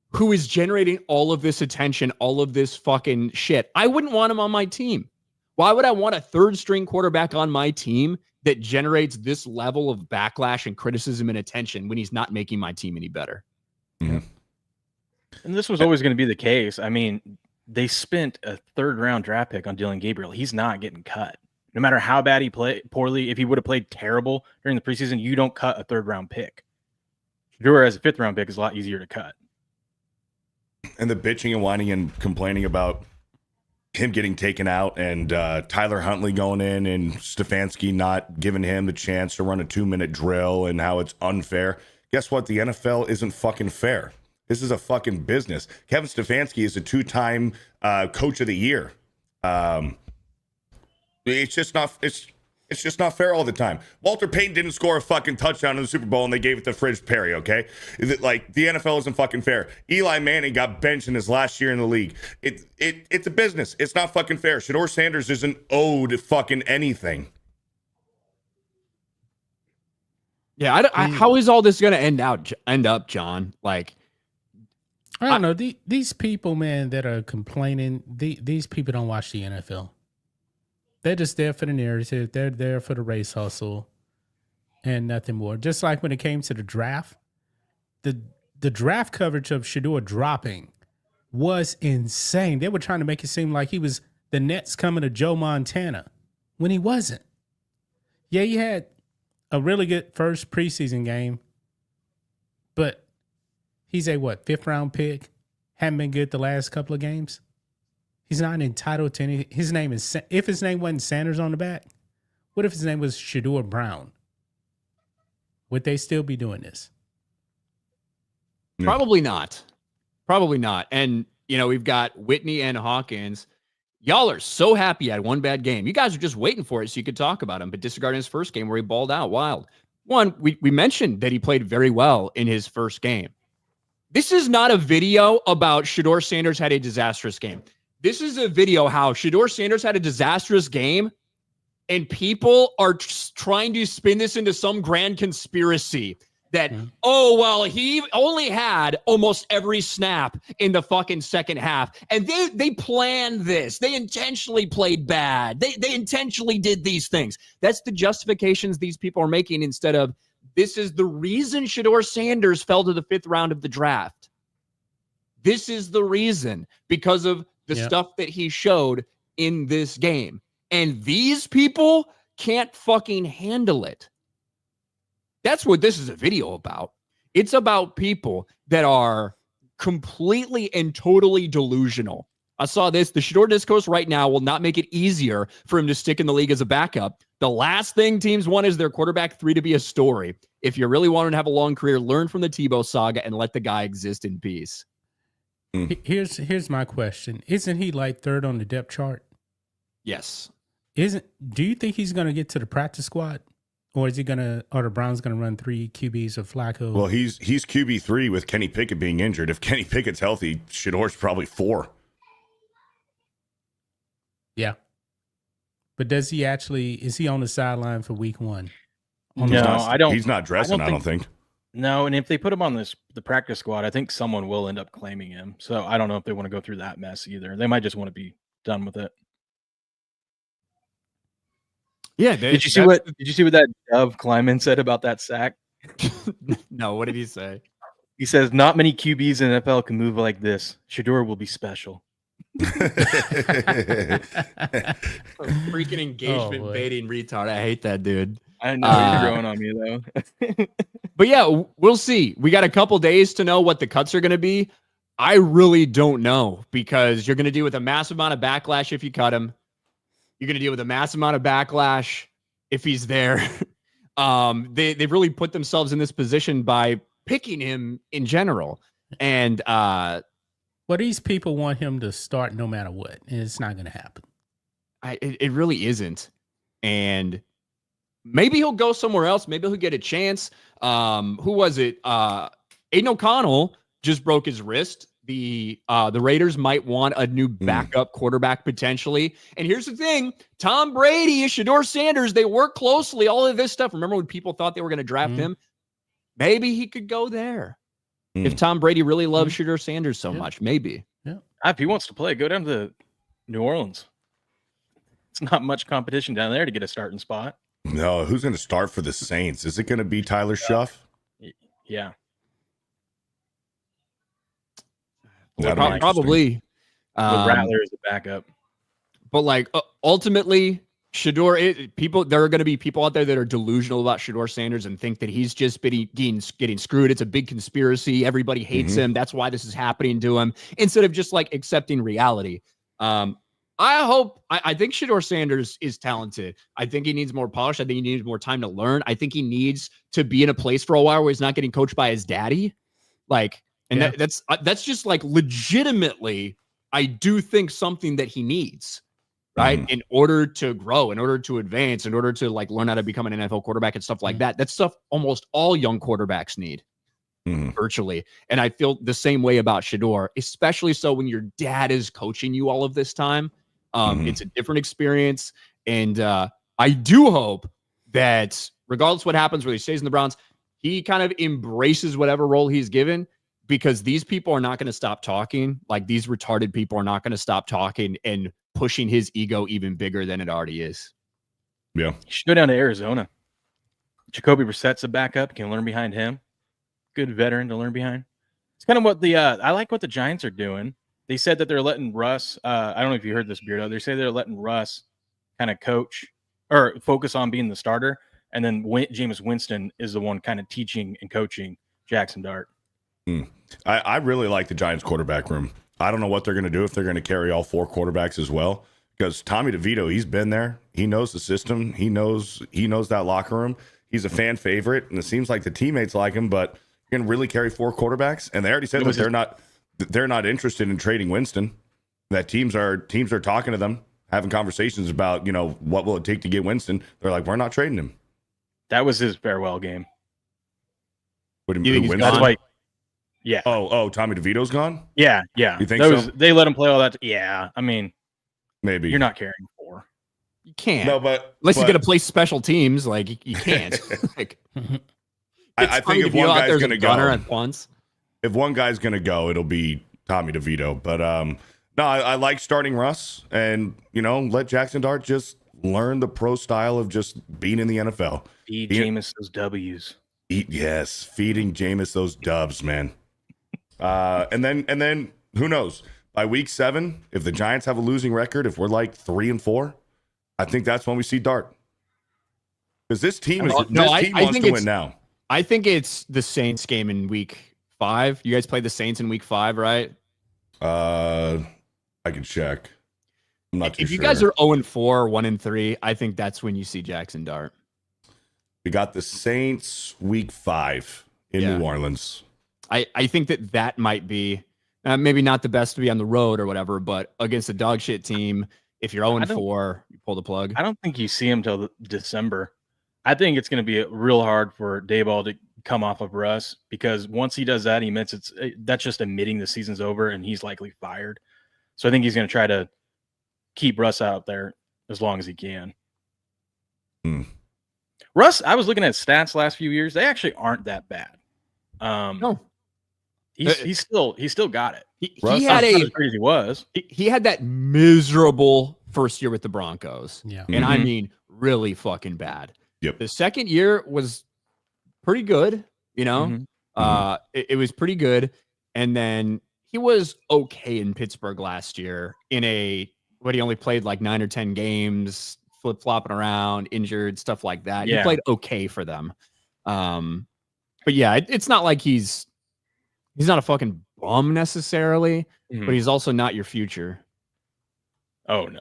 who is generating all of this attention, all of this fucking shit. I wouldn't want him on my team. Why would I want a third string quarterback on my team that generates this level of backlash and criticism and attention when he's not making my team any better? And this was always going to be the case. I mean, they spent a third-round draft pick on Dylan Gabriel. He's not getting cut. No matter how bad he played poorly, if he would have played terrible during the preseason, you don't cut a third-round pick. Shedeur as a fifth-round pick is a lot easier to cut. And the bitching and whining and complaining about him getting taken out and Tyler Huntley going in and Stefanski not giving him the chance to run a 2-minute drill and how it's unfair. Guess what? The NFL isn't fucking fair. This is a fucking business. Kevin Stefanski is a 2-time coach of the year. It's just not fair all the time. Walter Payton didn't score a fucking touchdown in the Super Bowl and they gave it to Fridge Perry, okay? Like, the NFL isn't fucking fair. Eli Manning got benched in his last year in the league. It's a business. It's not fucking fair. Shedeur Sanders isn't owed fucking anything. Yeah, how is all this going to end up, John? Like, I don't know. These people, man, that are complaining, these people don't watch the NFL. They're just there for the narrative. They're there for the race hustle and nothing more. Just like when it came to the draft, the draft coverage of Shedeur dropping was insane. They were trying to make it seem like he was the Nets coming to Joe Montana when he wasn't. Yeah, he had a really good first preseason game, but he's a fifth-round pick? Haven't been good the last couple of games. He's not entitled to any. His name is, if his name wasn't Sanders on the back, what if his name was Shedeur Brown? Would they still be doing this? Probably not. Probably not. And, we've got Whitney and Hawkins. Y'all are so happy he had one bad game. You guys are just waiting for it so you could talk about him, but disregarding his first game where he balled out wild. One, we mentioned that he played very well in his first game. This is not a video about Shedeur Sanders had a disastrous game. This is a video how Shedeur Sanders had a disastrous game, and people are trying to spin this into some grand conspiracy that, he only had almost every snap in the fucking second half. And they planned this. They intentionally played bad. They intentionally did these things. That's the justifications these people are making instead of, this is the reason Shedeur Sanders fell to the 5th round of the draft. This is the reason, because of the stuff that he showed in this game. And these people can't fucking handle it. That's what this is a video about. It's about people that are completely and totally delusional. I saw this. The Shedeur discourse right now will not make it easier for him to stick in the league as a backup. The last thing teams want is their quarterback 3 to be a story. If you really want him to have a long career, learn from the Tebow saga and let the guy exist in peace. Here's my question. Isn't he like 3rd on the depth chart? Yes. Do you think he's going to get to the practice squad? Or are the Browns going to run 3 QBs of Flacco? Well, he's QB3 with Kenny Pickett being injured. If Kenny Pickett's healthy, Shedeur's probably 4. Yeah. But is he on the sideline for week 1? No, I don't. He's not dressing, I don't think. No, and if they put him on the practice squad, I think someone will end up claiming him. So I don't know if they want to go through that mess either. They might just want to be done with it. Yeah. Did you see what that Dove Kleiman said about that sack? No, what did he say? He says, not many QBs in the NFL can move like this. Shedeur will be special. Freaking engagement baiting retard. I hate that dude. I know you're growing on me though. But yeah, we'll see. We got a couple days to know what the cuts are going to be. I really don't know because you're going to deal with a massive amount of backlash if you cut him. You're going to deal with a massive amount of backlash if he's there. They've really put themselves in this position by picking him in general. And well, these people want him to start no matter what, and it's not going to happen. It really isn't. And maybe he'll go somewhere else. Maybe he'll get a chance. Who was it? Aiden O'Connell just broke his wrist. The Raiders might want a new backup quarterback potentially. And here's the thing. Tom Brady, Shedeur Sanders, they work closely. All of this stuff. Remember when people thought they were going to draft him? Maybe he could go there. If Tom Brady really loves Shedeur Sanders so much, maybe. Yeah. If he wants to play, go down to New Orleans. It's not much competition down there to get a starting spot. No, who's going to start for the Saints? Is it going to be Tyler Schuff? Yeah. Probably. Rattler is the backup. But like ultimately, Shedeur, there are going to be people out there that are delusional about Shedeur Sanders and think that he's just getting screwed. It's a big conspiracy. Everybody hates him. That's why this is happening to him. Instead of just like accepting reality. I think Shedeur Sanders is talented. I think he needs more polish. I think he needs more time to learn. I think he needs to be in a place for a while where he's not getting coached by his daddy. That's just like legitimately, I do think something that he needs. Right. In order to grow, in order to advance, in order to like learn how to become an NFL quarterback and stuff like that. That's stuff almost all young quarterbacks need virtually. And I feel the same way about Shedeur, especially so when your dad is coaching you all of this time. It's a different experience. And I do hope that regardless what happens, whether he stays in the Browns, he kind of embraces whatever role he's given. Because these people are not going to stop talking. Like these retarded people are not going to stop talking and pushing his ego even bigger than it already is. Yeah. You should go down to Arizona. Jacoby Brissett's a backup. You can learn behind him. Good veteran to learn behind. It's kind of what I like what the Giants are doing. They said that they're letting Russ, I don't know if you heard this, Beardo. They say they're letting Russ kind of coach or focus on being the starter. And then Jameis Winston is the one kind of teaching and coaching Jackson Dart. I really like the Giants quarterback room. I don't know what they're going to do if they're going to carry all four quarterbacks as well. Because Tommy DeVito, he's been there. He knows the system. He knows that locker room. He's a fan favorite, and it seems like the teammates like him. But you're going to really carry four quarterbacks, and they already said that they're not interested in trading Winston. That teams are talking to them, having conversations about what will it take to get Winston. They're like, we're not trading him. That was his farewell game. What do you mean? That's like. Yeah. Oh, Tommy DeVito's gone? Yeah. You think so? They let him play all that. Yeah. I mean, maybe you're not carrying four. You can't. No, but unless you're going to play special teams, like you can't. Like, I think if one guy's going to go at once, if one guy's going to go, it'll be Tommy DeVito. But no, I like starting Russ, and let Jackson Dart just learn the pro style of just being in the NFL. Feed Jameis those W's. Feeding Jameis those dubs, man. And then who knows? By week 7, if the Giants have a losing record, if we're like 3-4, I think that's when we see Dart. Because this team wants to win now. I think it's the Saints game in week 5. You guys played the Saints in week 5, right? I can check. I'm not too sure. If you guys are 0-4 or 1-3, I think that's when you see Jackson Dart. We got the Saints week 5 in New Orleans. I think that might be maybe not the best to be on the road or whatever, but against a dog shit team, if you're 0-4, you pull the plug. I don't think you see him till December. I think it's going to be real hard for Dayball to come off of Russ because once he does that, he admits that's just admitting the season's over and he's likely fired. So I think he's going to try to keep Russ out there as long as he can. Russ, I was looking at stats last few years. They actually aren't that bad. No. He's still got it. He had as great as he was. He had that miserable first year with the Broncos. Yeah. And I mean really fucking bad. Yep. The second year was pretty good, It was pretty good. And then he was okay in Pittsburgh last year but he only played like 9 or 10 games, flip-flopping around, injured, stuff like that. Yeah. He played okay for them. But yeah, it's not like he's not a fucking bum necessarily, but he's also not your future. Oh no.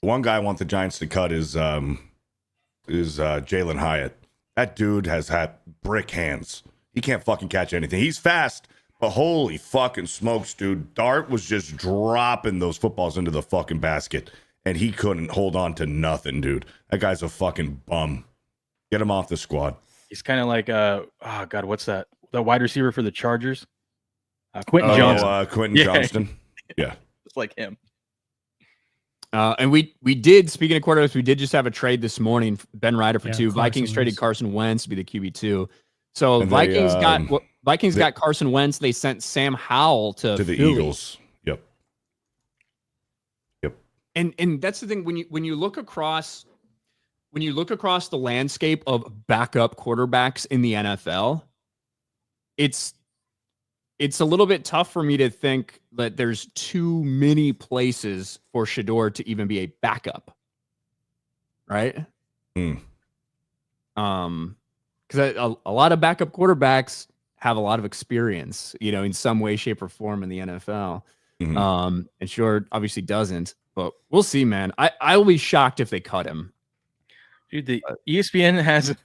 One guy I want the Giants to cut is Jalen Hyatt. That dude has had brick hands. He can't fucking catch anything. He's fast, but holy fucking smokes, dude. Dart was just dropping those footballs into the fucking basket, and he couldn't hold on to nothing, dude. That guy's a fucking bum. Get him off the squad. He's kind of like what's that? The wide receiver for the Chargers? Quentin Johnson. Quentin Johnston. Yeah. Just like him. And we did, speaking of quarterbacks, we did just have a trade this morning. Ben Ryder for 2. Vikings traded Carson Wentz to be the QB2. So And Vikings they, got Carson Wentz. They sent Sam Howell to the Philly. Eagles. Yep. And that's the thing when you look across the landscape of backup quarterbacks in the NFL, it's a little bit tough for me to think that there's too many places for Shedeur to even be a backup. Right? Because a lot of backup quarterbacks have a lot of experience, in some way, shape, or form in the NFL. And Shedeur obviously doesn't, but we'll see, man. I will be shocked if they cut him. Dude, the ESPN has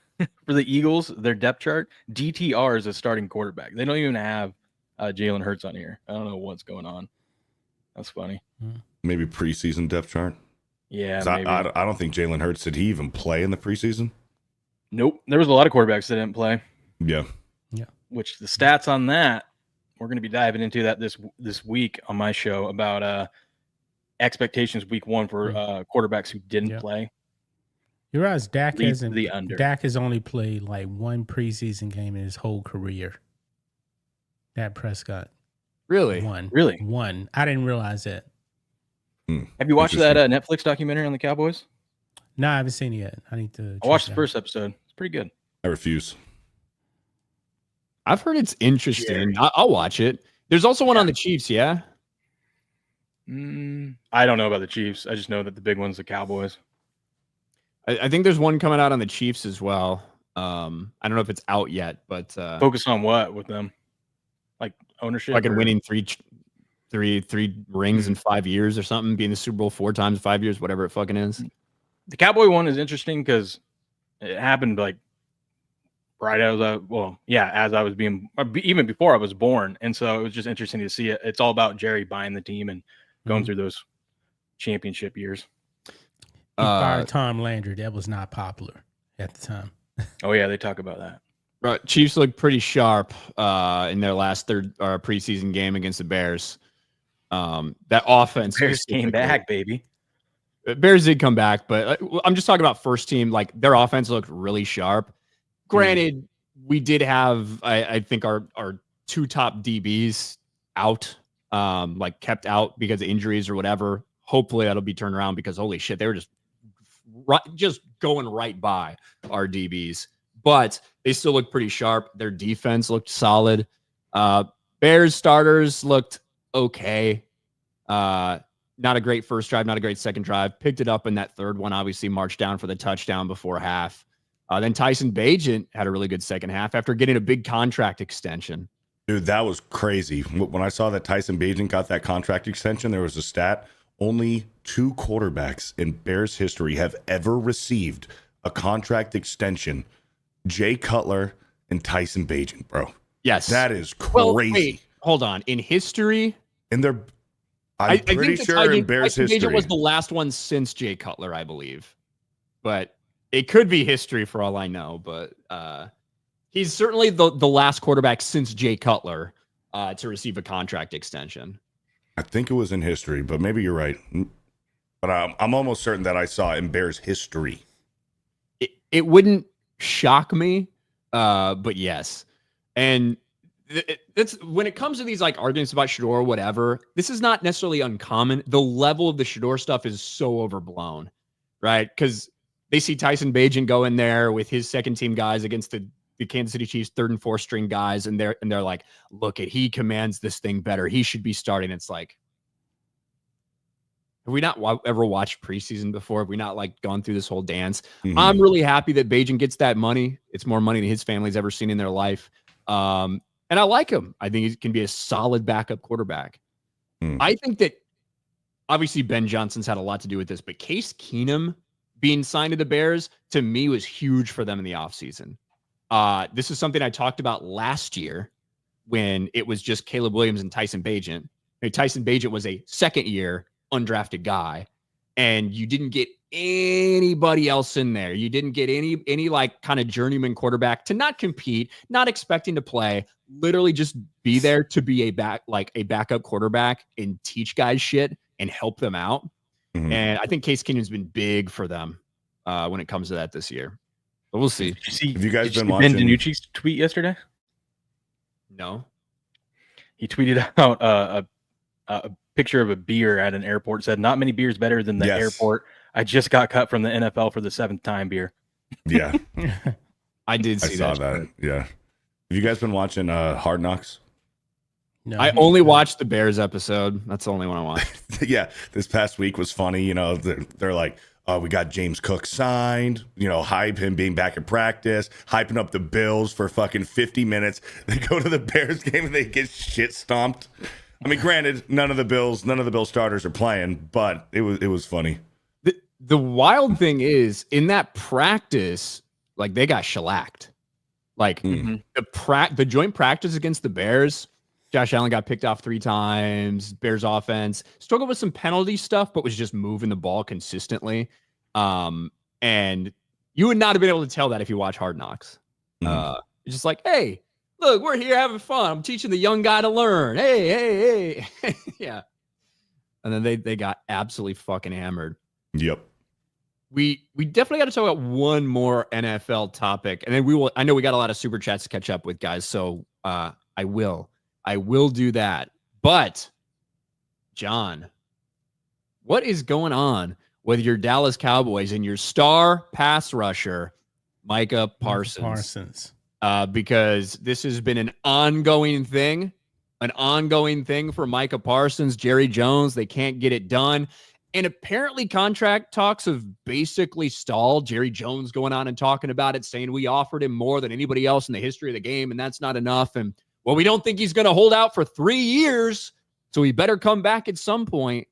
for the Eagles, their depth chart, DTR is a starting quarterback. They don't even have Jalen Hurts on here. I don't know what's going on. That's funny. Maybe preseason depth chart. Yeah, maybe. I don't think Jalen Hurts, did he even play in the preseason? Nope. There was a lot of quarterbacks that didn't play. Yeah. Which the stats on that, we're going to be diving into that this week on my show about expectations week 1 for quarterbacks who didn't play. You realize Dak Dak has only played like 1 preseason game in his whole career. Dak Prescott. Really? Really? 1. I didn't realize that. Have you watched that Netflix documentary on the Cowboys? No, I haven't seen it yet. I need to. I watched the first episode. It's pretty good. I refuse. I've heard it's interesting. I'll watch it. There's also one on the Chiefs, yeah? I don't know about the Chiefs. I just know that the big one's the Cowboys. I think there's one coming out on the Chiefs as well. I don't know if it's out yet, but focus on what with them? Like ownership? Like winning three rings in 5 years or something, being the Super Bowl 4 times in 5 years, whatever it fucking is. The Cowboy one is interesting because it happened like right as I was being, even before I was born. And so it was just interesting to see it. It's all about Jerry buying the team and going through those championship years. He fired Tom Landry. That was not popular at the time. Oh yeah, they talk about that. Right, Chiefs looked pretty sharp in their last preseason game against the Bears. That offense Bears came back, baby. Bears did come back, but I'm just talking about first team. Like their offense looked really sharp. Granted, we did have I think our 2 top DBs out, kept out because of injuries or whatever. Hopefully that'll be turned around because holy shit, they were just going right by our DBs. But they still look pretty sharp. Their defense looked solid. Bears starters looked okay. Not a great first drive, not a great second drive. Picked it up in that third one, obviously marched down for the touchdown before half. Then Tyson Bagent had a really good second half after getting a big contract extension. Dude, that was crazy. When I saw that Tyson Bagent got that contract extension, there was a stat. Only 2 quarterbacks in Bears history have ever received a contract extension. Jay Cutler and Tyson Bagent, bro. Yes. That is crazy. Well, wait, hold on. In history? I'm pretty sure in Bears Tyson history. Bagent was the last one since Jay Cutler, I believe. But it could be history for all I know. But he's certainly the last quarterback since Jay Cutler to receive a contract extension. I think it was in history, but maybe you're right. But I'm almost certain that I saw in Bears history. It wouldn't shock me, but yes. And it's when it comes to these arguments about Shedeur or whatever, this is not necessarily uncommon. The level of the Shedeur stuff is so overblown, right? Because they see Tyson Bagent go in there with his second team guys against the the Kansas City Chiefs 3rd and 4th string guys, and they're like, look at, he commands this thing better. He should be starting. It's like, have we not ever watched preseason before? Have we not like gone through this whole dance? Mhm. I'm really happy that Bajan gets that money. It's more money than his family's ever seen in their life. And I like him. I think he can be a solid backup quarterback. I think that obviously Ben Johnson's had a lot to do with this, but Case Keenum being signed to the Bears, to me, was huge for them in the offseason. This is something I talked about last year when it was just Caleb Williams and Tyson Bagent. Tyson Bagent was a second-year undrafted guy, and you didn't get anybody else in there. You didn't get any like kind of journeyman quarterback to not compete, not expecting to play, literally just be there to be a backup quarterback and teach guys shit and help them out. Mhm. And I think Case Keenum's been big for them when it comes to that this year. But we'll see. Have you guys been Ben watching? DiNucci's tweet yesterday? No. He tweeted out a picture of a beer at an airport. Said, "Not many beers better than the Yes. airport. I just got cut from the NFL for the 7th time beer." Yeah, I did I see saw that. that. Yeah. Have you guys been watching Hard Knocks? No, I only watched the Bears episode. That's the only one I watched. Yeah, this past week was funny. You know, they're like, we got James Cook signed, you know, hype him being back in practice, hyping up the Bills for fucking 50 minutes. They go to the Bears game and they get shit stomped. I mean, granted, none of the Bills starters are playing, but it was funny. The wild thing is, in that practice, like, they got shellacked. Like, the joint practice against the Bears, Josh Allen got picked off 3 times. Bears offense struggled with some penalty stuff, but was just moving the ball consistently. And you would not have been able to tell that if you watch Hard Knocks. It's just like, hey, look, we're here having fun. I'm teaching the young guy to learn. Hey. Yeah. And then they got absolutely fucking hammered. Yep. We definitely got to talk about one more NFL topic, and then we will. I know we got a lot of super chats to catch up with, guys. So I will do that. But John, what is going on with your Dallas Cowboys and your star pass rusher, Micah Parsons? Because this has been an ongoing thing for Micah Parsons, Jerry Jones. They can't get it done. And apparently contract talks have basically stalled. Jerry Jones going on and talking about it, saying we offered him more than anybody else in the history of the game, and that's not enough. And, well, we don't think he's going to hold out for 3 years, so he better come back at some point.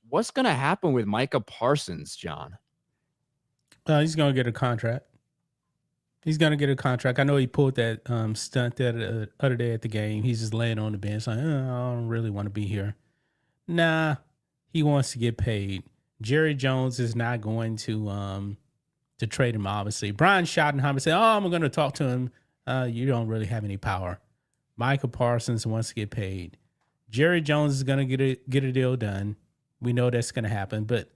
What's going to happen with Micah Parsons, John? He's going to get a contract. I know he pulled that stunt that other day at the game. He's just laying on the bench like, I don't really want to be here. Nah. He wants to get paid. Jerry Jones is not going to trade him, obviously. Brian Schottenheimer said, I'm going to talk to him. You don't really have any power. Micah Parsons wants to get paid. Jerry Jones is going to get a deal done. We know that's going to happen. But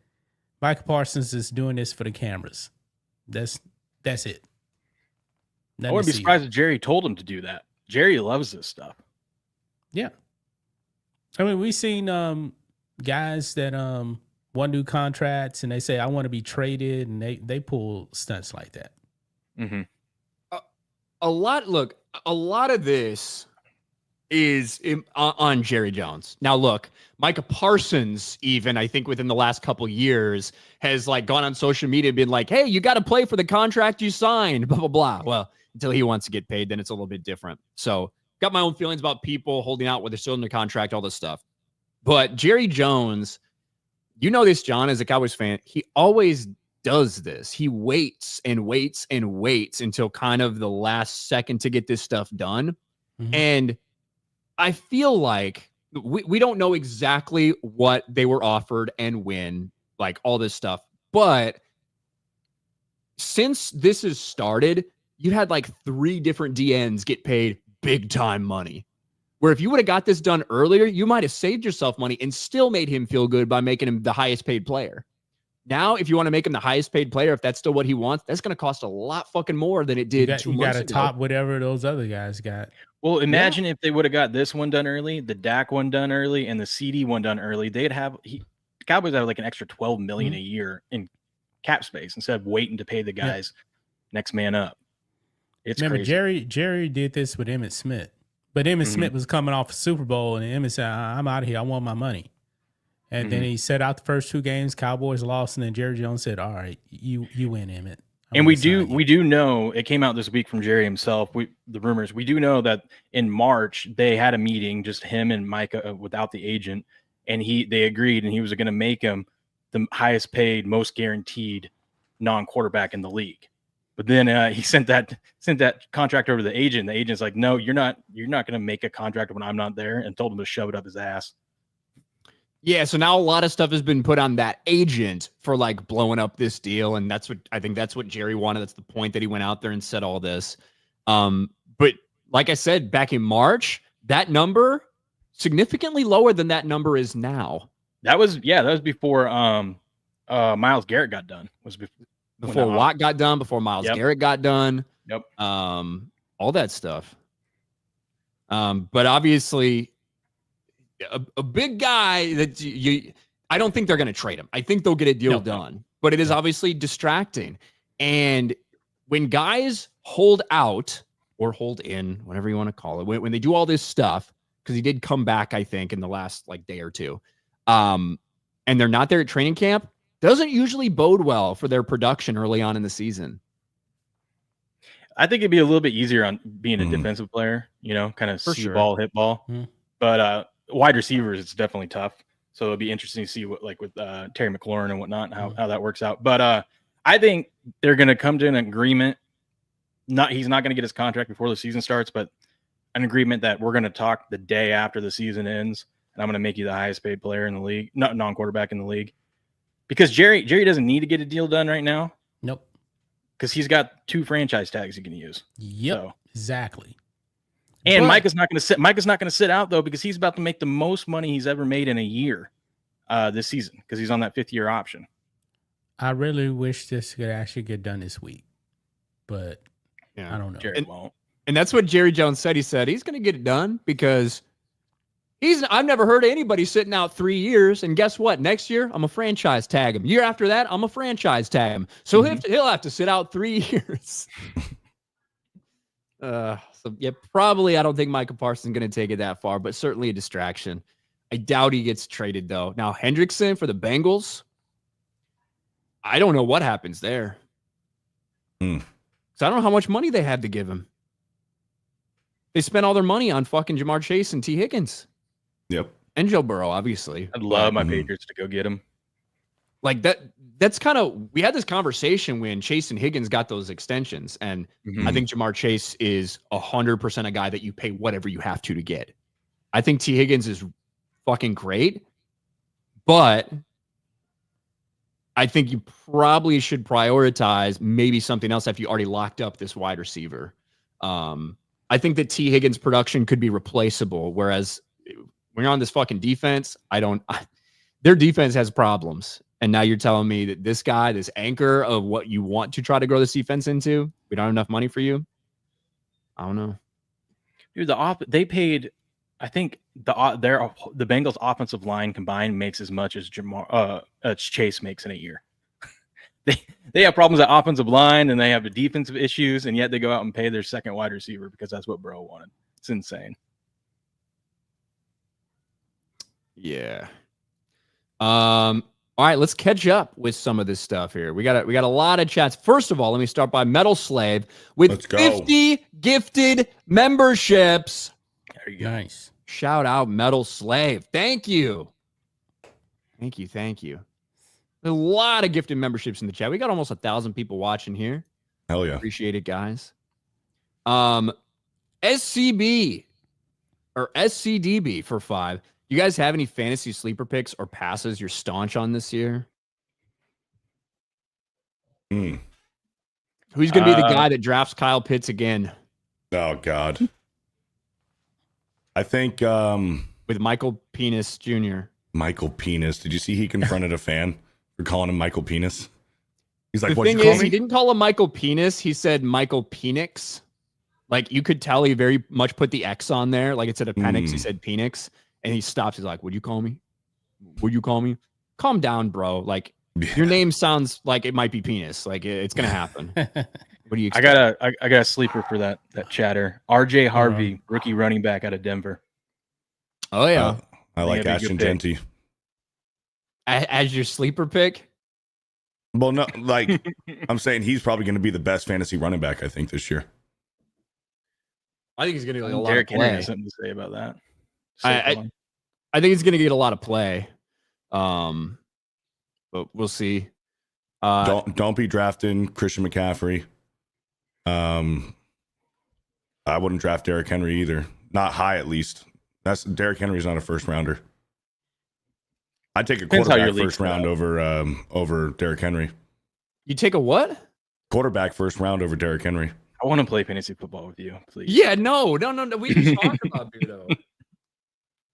Micah Parsons is doing this for the cameras. That's it. I wouldn't be surprised if Jerry told him to do that. Jerry loves this stuff. Yeah. I mean, we've seen guys that want new contracts and they say I want to be traded, and they pull stunts like that. Mm-hmm. A lot of this is on Jerry Jones. Now, look, Micah Parsons, even I think within the last couple years, has like gone on social media and been like, hey, you got to play for the contract you signed, blah, blah, blah. Well, until he wants to get paid, then it's a little bit different. So got my own feelings about people holding out when they're still in their contract, all this stuff. But Jerry Jones, you know this, John, as a Cowboys fan, he always does this. He waits and waits and waits until kind of the last second to get this stuff done. Mm-hmm. And I feel like we don't know exactly what they were offered and when, like all this stuff. But since this has started, you had like 3 different DNs get paid big time money. Where if you would have got this done earlier, you might have saved yourself money and still made him feel good by making him the highest paid player. Now, if you want to make him the highest paid player, if that's still what he wants, that's going to cost a lot fucking more than it did 2 months ago. You got to top whatever those other guys got. Well, imagine if they would have got this one done early, the Dak one done early, and the CD one done early. They'd have the Cowboys have like an extra $12 million a year in cap space instead of waiting to pay the guys next man up. It's Remember, crazy. Jerry did this with Emmitt Smith, but Emmitt Smith was coming off a Super Bowl, and Emmitt said, "I'm out of here. I want my money." And then he set out the first 2 games. Cowboys lost, and then Jerry Jones said, "All right, you win, Emmitt." And we do know, it came out this week from Jerry himself. The rumors, we do know that in March they had a meeting, just him and Micah without the agent, and they agreed, and he was going to make him the highest paid, most guaranteed non-quarterback in the league. But then he sent that contract over to the agent. The agent's like, "No, you're not going to make a contract when I'm not there," and told him to shove it up his ass. Yeah, so now a lot of stuff has been put on that agent for like blowing up this deal, and that's what Jerry wanted. That's the point that he went out there and said all this. But like I said, back in March, that number significantly lower than that number is now. That was before Myles Garrett got done. Before Watt got done, before Myles Garrett got done. Yep. All that stuff. But obviously, a big guy that I don't think they're going to trade him. I think they'll get a deal done, but it is obviously distracting. And when guys hold out or hold in, whatever you want to call it, when they do all this stuff, because he did come back, I think, in the last day or two, and they're not there at training camp, doesn't usually bode well for their production early on in the season. I think it'd be a little bit easier on being a defensive player, kind of see ball, hit ball. But wide receivers, it's definitely tough. So it'll be interesting to see what, with Terry McLaurin and whatnot, how that works out. But I think they're going to come to an agreement. He's not going to get his contract before the season starts, but an agreement that we're going to talk the day after the season ends, and I'm going to make you the highest paid player in the league, not non-quarterback in the league. Because Jerry doesn't need to get a deal done right now. Nope. Because he's got 2 franchise tags he can use. Yep, so. Exactly. And Micah's not going to sit. Micah's not going to sit out though, because he's about to make the most money he's ever made in a year this season, because he's on that 5th-year option. I really wish this could actually get done this week, but I don't know. Jerry won't. And that's what Jerry Jones said. He said he's going to get it done because I've never heard of anybody sitting out 3 years. And guess what? Next year, I'm a franchise tag him. Year after that, I'm a franchise tag him. So he'll have to sit out 3 years. So yeah, probably I don't think Micah Parsons is going to take it that far, but certainly a distraction. I doubt he gets traded though. Now Hendrickson for the Bengals, I don't know what happens there. So I don't know how much money they had to give him. They spent all their money on fucking Jamar Chase and T. Higgins. Yep. And Joe Burrow, obviously. I'd love my Patriots to go get him. Like that's kind of, we had this conversation when Chase and Higgins got those extensions. And I think Jamar Chase is 100% a guy that you pay whatever you have to get. I think T. Higgins is fucking great, but I think you probably should prioritize maybe something else if you already locked up this wide receiver. I think that T. Higgins' production could be replaceable, whereas when you're on this fucking defense, their defense has problems. And now you're telling me that this guy, this anchor of what you want to try to grow this defense into, we don't have enough money for you? I don't know. Dude, they paid, I think the Bengals offensive line combined makes as much as Chase makes in a year. They have problems at offensive line and they have the defensive issues, and yet they go out and pay their second wide receiver because that's what Bro wanted. It's insane. Yeah. All right, let's catch up with some of this stuff here. We got a lot of chats. First of all, let me start by Metal Slave with 50 gifted memberships. There you go. Nice. Shout out Metal Slave. Thank you. Thank you. A lot of gifted memberships in the chat. We got almost 1,000 people watching here. Hell yeah. Appreciate it, guys. SCB or SCDB for 5. You guys have any fantasy sleeper picks or passes you're staunch on this year? Who's going to be the guy that drafts Kyle Pitts again? Oh, God. I think... with Michael Penis Jr. Michael Penis. Did you see he confronted a fan for calling him Michael Penis? He's like, the what'd thing you call is, me? he didn't call him Michael Penis. He said Michael Penix. Like, you could tell he very much put the X on there. Like, instead of Penix, he said Penix. And he stops. He's like, "Would you call me? Would you call me? Calm down, bro." Like, Your name sounds like it might be penis. Like it's gonna happen. What do you I expect? got a sleeper for that chatter. RJ Harvey, rookie running back out of Denver. Oh yeah. I like Ashton Genty. As your sleeper pick? Well, no, like I'm saying he's probably going to be the best fantasy running back, I think, this year. I think he's going to get a lot Derrick of play. Henry has something to say about that. I think he's going to get a lot of play. But we'll see. Don't be drafting Christian McCaffrey. I wouldn't draft Derrick Henry either. Not high, at least. Derrick Henry's not a first rounder. I'd take a quarterback first round over Derrick Henry. You take a what? Quarterback first round over Derrick Henry. I want to play fantasy football with you, please. Yeah, no. We just talked about Beardo.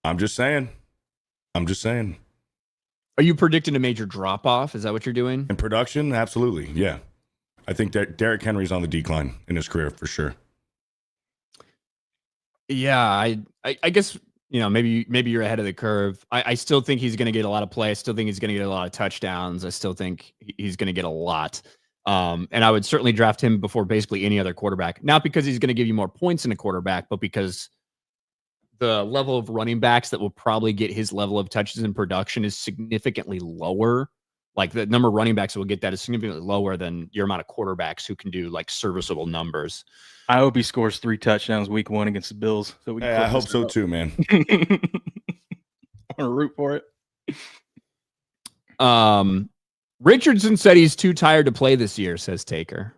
I'm just saying. Are you predicting a major drop off? Is that what you're doing? In production, absolutely. Yeah. I think that Derrick Henry's on the decline in his career for sure. Yeah, I guess, maybe you're ahead of the curve. I still think he's going to get a lot of play. I still think he's going to get a lot of touchdowns. I still think he's going to get a lot. And I would certainly draft him before basically any other quarterback. Not because he's going to give you more points than a quarterback, but because the level of running backs that will probably get his level of touches in production is significantly lower. Like the number of running backs that will get that is significantly lower than your amount of quarterbacks who can do like serviceable numbers. I hope he scores 3 touchdowns week 1 against the Bills. So I hope so too, man. I want to root for it. Richardson said he's too tired to play this year, says Taker.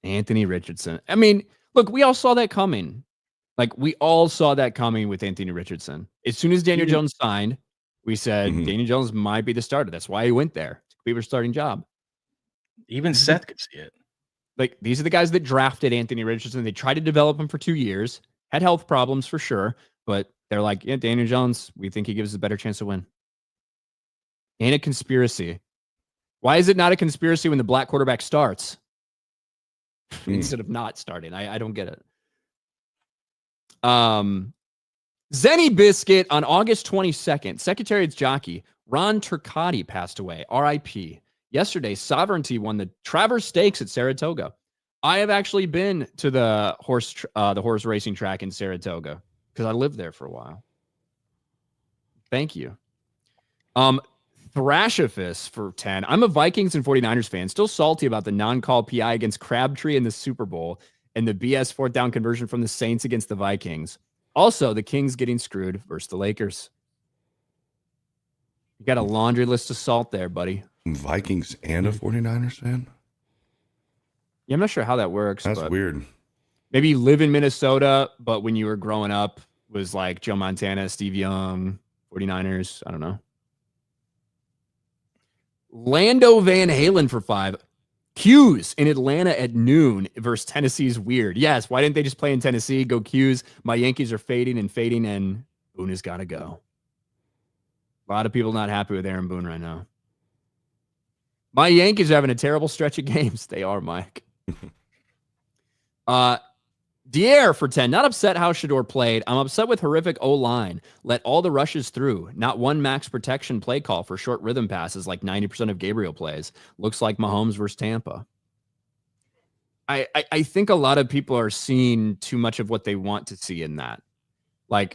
Anthony Richardson. I mean, look, we all saw that coming. We all saw that coming with Anthony Richardson. As soon as Daniel Jones signed, we said Daniel Jones might be the starter. That's why he went there. It's Beaver's starting job. Even Seth could see it. These are the guys that drafted Anthony Richardson. They tried to develop him for 2 years, had health problems for sure, but they're like, yeah, Daniel Jones, we think he gives us a better chance to win. Ain't a conspiracy. Why is it not a conspiracy when the black quarterback starts instead of not starting? I don't get it. Zenny Biscuit on August 22nd, Secretariat's jockey Ron Turcotte passed away. R.I.P. Yesterday, Sovereignty won the Travers Stakes at Saratoga. I have actually been to the horse racing track in Saratoga because I lived there for a while. Thank you. Thrashifus for 10. I'm a Vikings and 49ers fan, still salty about the non-call PI against Crabtree in the Super Bowl and the BS 4th down conversion from the Saints against the Vikings. Also, the Kings getting screwed versus the Lakers. You got a laundry list of salt there, buddy. Vikings and a 49ers fan? Yeah, I'm not sure how that works. That's weird. Maybe you live in Minnesota, but when you were growing up was like Joe Montana, Steve Young, 49ers. I don't know. Lando Van Halen for 5. Q's in Atlanta at noon versus Tennessee's weird. Yes, why didn't they just play in Tennessee? Go Q's. My Yankees are fading, and Boone has got to go. A lot of people not happy with Aaron Boone right now. My Yankees are having a terrible stretch of games. They are, Mike. Dier for 10. Not upset how Shedeur played. I'm upset with horrific O-line. Let all the rushes through. Not one max protection play call for short rhythm passes like 90% of Gabriel plays. Looks like Mahomes versus Tampa. I think a lot of people are seeing too much of what they want to see in that.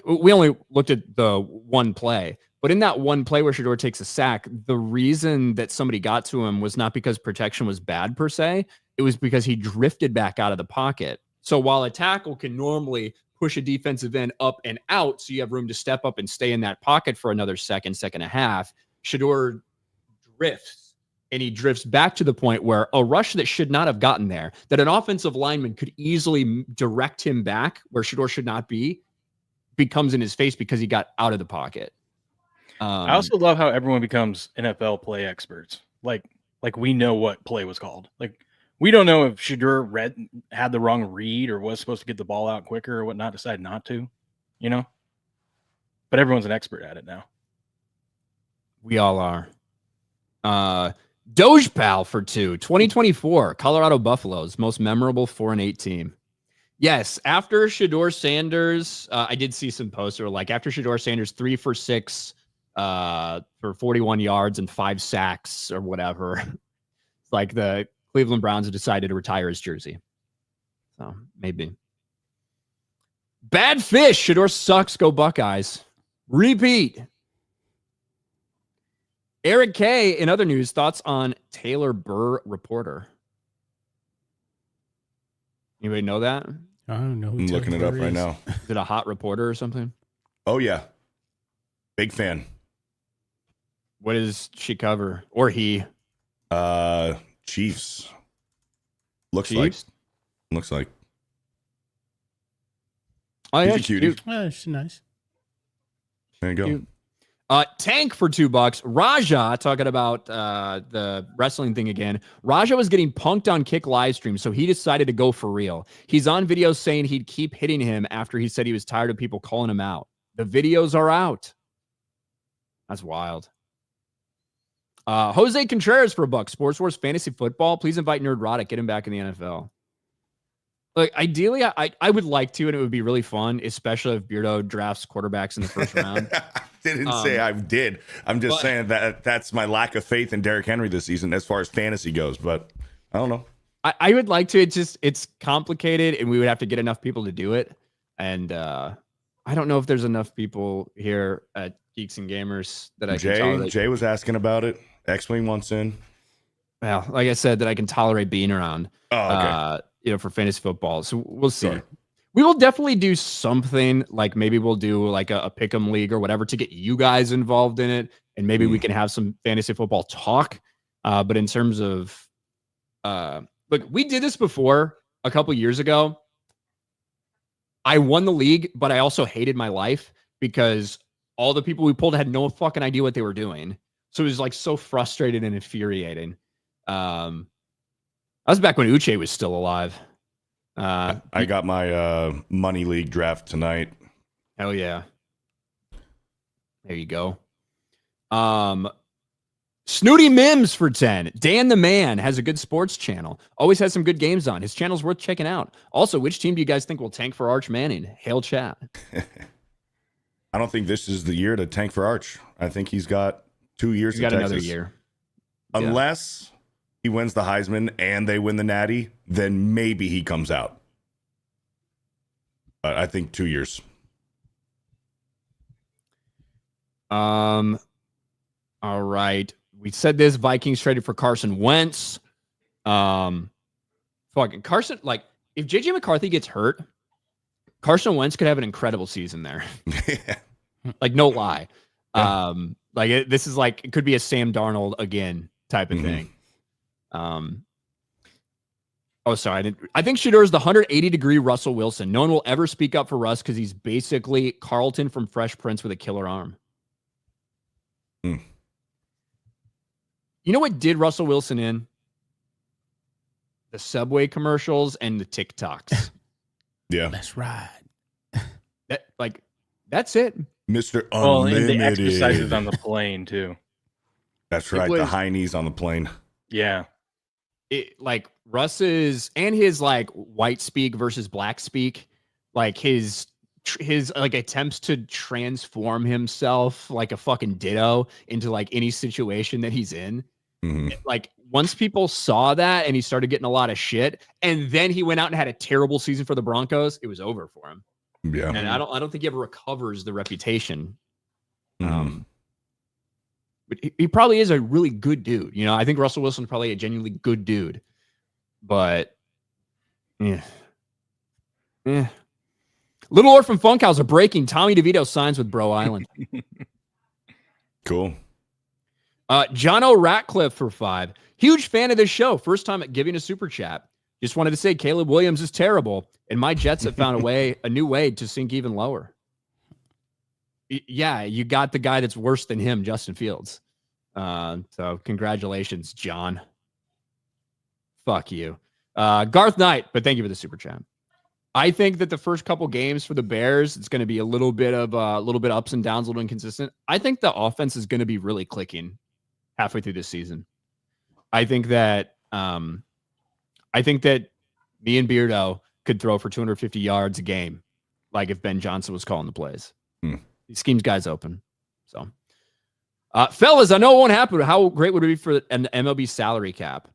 We only looked at the one play. But in that one play where Shedeur takes a sack, the reason that somebody got to him was not because protection was bad per se. It was because he drifted back out of the pocket. So while a tackle can normally push a defensive end up and out, so you have room to step up and stay in that pocket for another second and a half, Shedeur drifts. And he drifts back to the point where a rush that should not have gotten there, that an offensive lineman could easily direct him back where Shedeur should not be, becomes in his face because he got out of the pocket. I also love how everyone becomes NFL play experts. Like we know what play was called. We don't know if Shedeur had the wrong read or was supposed to get the ball out quicker or whatnot, decided not to, But everyone's an expert at it now. We all are. Doge Pal for 2. 2024 Colorado Buffaloes most memorable 4-8 team. Yes, after Shedeur Sanders, I did see some posts that were like after Shedeur Sanders 3 for 6 for 41 yards and 5 sacks or whatever. It's like the Cleveland Browns have decided to retire his jersey. So maybe. Bad fish. Shedeur sucks. Go Buckeyes. Repeat. Eric K. In other news, thoughts on Taylor Burr reporter. Anybody know that? I don't know. I'm looking it up right now. Is it a hot reporter or something? Oh, yeah. Big fan. What does she cover? Or he? Chiefs. Looks Chiefs? like. Oh, yeah. He's a cutie. Cute. Oh, she's nice. There you go. Cute. Tank for $2. Raja talking about the wrestling thing again. Raja was getting punked on Kick live stream, so he decided to go for real. He's on video saying he'd keep hitting him after he said he was tired of people calling him out. The videos are out. That's wild. Jose Contreras for $1. Sports Wars Fantasy Football. Please invite Nerd Roddick. Get him back in the NFL. Like, ideally, I would like to, and it would be really fun, especially if Beardo drafts quarterbacks in the first round. Didn't say I did. I'm just saying that that's my lack of faith in Derrick Henry this season as far as fantasy goes. But I don't know. I would like to. It's complicated, and we would have to get enough people to do it. And I don't know if there's enough people here at Geeks and Gamers that I can tolerate. Jay was asking about it. X-Wing wants in. Well, like I said, that I can tolerate being around. Oh, okay. For fantasy football. So we'll see. Sure. We will definitely do something, like maybe we'll do like a pick'em league or whatever to get you guys involved in it. And maybe we can have some fantasy football talk. But in terms of, look, we did this before a couple years ago. I won the league, but I also hated my life because all the people we pulled had no fucking idea what they were doing. So it was like so frustrated and infuriating. That was back when Uche was still alive. I got my money league draft tonight. Hell yeah. There you go. Snooty Mims for 10. Dan the Man has a good sports channel. Always has some good games on. His channel's worth checking out. Also, which team do you guys think will tank for Arch Manning? Hail chat. I don't think this is the year to tank for Arch. I think he's got 2 years. He's got another year. Unless he wins the Heisman and they win the Natty, then maybe he comes out. But I think 2 years. All right. We said this. Vikings traded for Carson Wentz. Fucking Carson, like, if JJ McCarthy gets hurt, Carson Wentz could have an incredible season there. Like, no lie. Yeah. This is like, it could be a Sam Darnold again type of thing. Oh, sorry. I think Shedeur is the 180-degree Russell Wilson. No one will ever speak up for Russ because he's basically Carlton from Fresh Prince with a killer arm. You know what did Russell Wilson in? The Subway commercials and the TikToks. Yeah. That's right. That's it. Mr. Well, and Unlimited. the exercises on the plane too. That's right. The high knees on the plane. Yeah. Russ's and his like white speak versus black speak, like his like attempts to transform himself like a fucking ditto into like any situation that he's in. Like once people saw that and he started getting a lot of shit, and then he went out and had a terrible season for the Broncos, it was over for him. Yeah. And I don't think he ever recovers the reputation. But he probably is a really good dude. You know, I think Russell Wilson's probably a genuinely good dude. But Little Orphan Funkhouse are breaking. Tommy DeVito signs with Bro Island. Cool. John O'Ratcliffe for 5. Huge fan of this show. First time at giving a super chat. Just wanted to say Caleb Williams is terrible, and my Jets have found a new way to sink even lower. Yeah, you got the guy that's worse than him, Justin Fields. So congratulations, John. Fuck you. Garth Knight, but thank you for the super chat. I think that the first couple games for the Bears, it's going to be a little bit ups and downs, a little inconsistent. I think the offense is going to be really clicking halfway through this season. I think that me and Beardo could throw for 250 yards a game, like if Ben Johnson was calling the plays. He schemes guys open. So Fellas, I know it won't happen, but how great would it be for an MLB salary cap?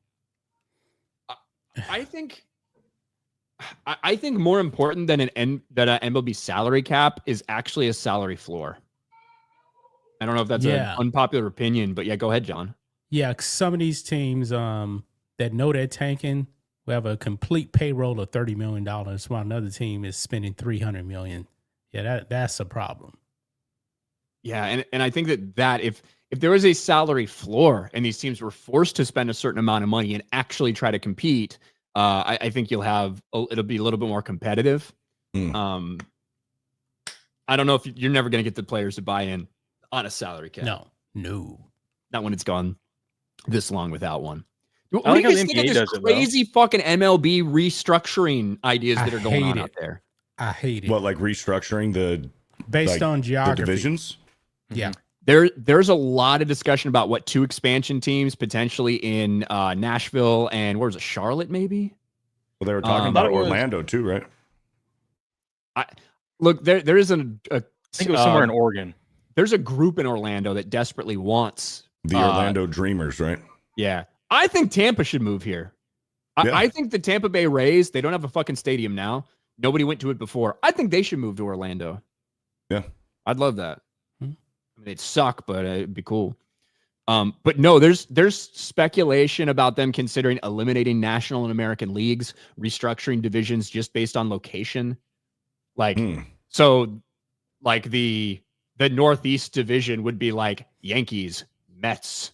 I think more important than an MLB salary cap is actually a salary floor. I don't know if that's an unpopular opinion, but yeah, go ahead, John. Yeah, some of these teams that know they're tanking will have a complete payroll of $30 million, while another team is spending $300 million. Yeah, that's a problem. Yeah, and I think that if there was a salary floor and these teams were forced to spend a certain amount of money and actually try to compete, I think it'll be a little bit more competitive. I don't know if you're never going to get the players to buy in on a salary cap. No, not when it's gone this long without one. What I do like you how guys the think of NBA this does it, crazy fucking MLB restructuring ideas that are going on out there? I hate it. What, like restructuring based on geography, the divisions? Yeah. There's a lot of discussion about what 2 expansion teams potentially in Nashville and where was it, Charlotte maybe? Well, they were talking about Orlando too, right? Look, there is I think it was somewhere in Oregon. There's a group in Orlando that desperately wants the Orlando Dreamers, right? Yeah. I think Tampa should move here. I think the Tampa Bay Rays, they don't have a fucking stadium now. Nobody went to it before. I think they should move to Orlando. Yeah. I'd love that. I mean, it'd suck, but it'd be cool. But no, there's speculation about them considering eliminating National and American leagues, restructuring divisions just based on location. So like the Northeast division would be like Yankees, Mets,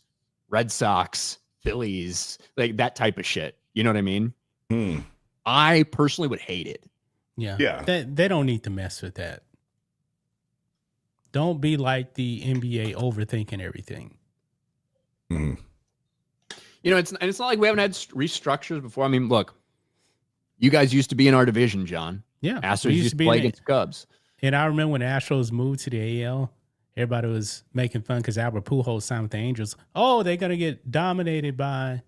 Red Sox, Phillies, like that type of shit. You know what I mean? I personally would hate it. Yeah. They don't need to mess with that. Don't be like the NBA overthinking everything. You know, it's not like we haven't had restructures before. I mean, look, you guys used to be in our division, John. Yeah. Astros used to play against Cubs. And I remember when the Astros moved to the AL, everybody was making fun because Albert Pujols signed with the Angels. Oh, they're going to get dominated by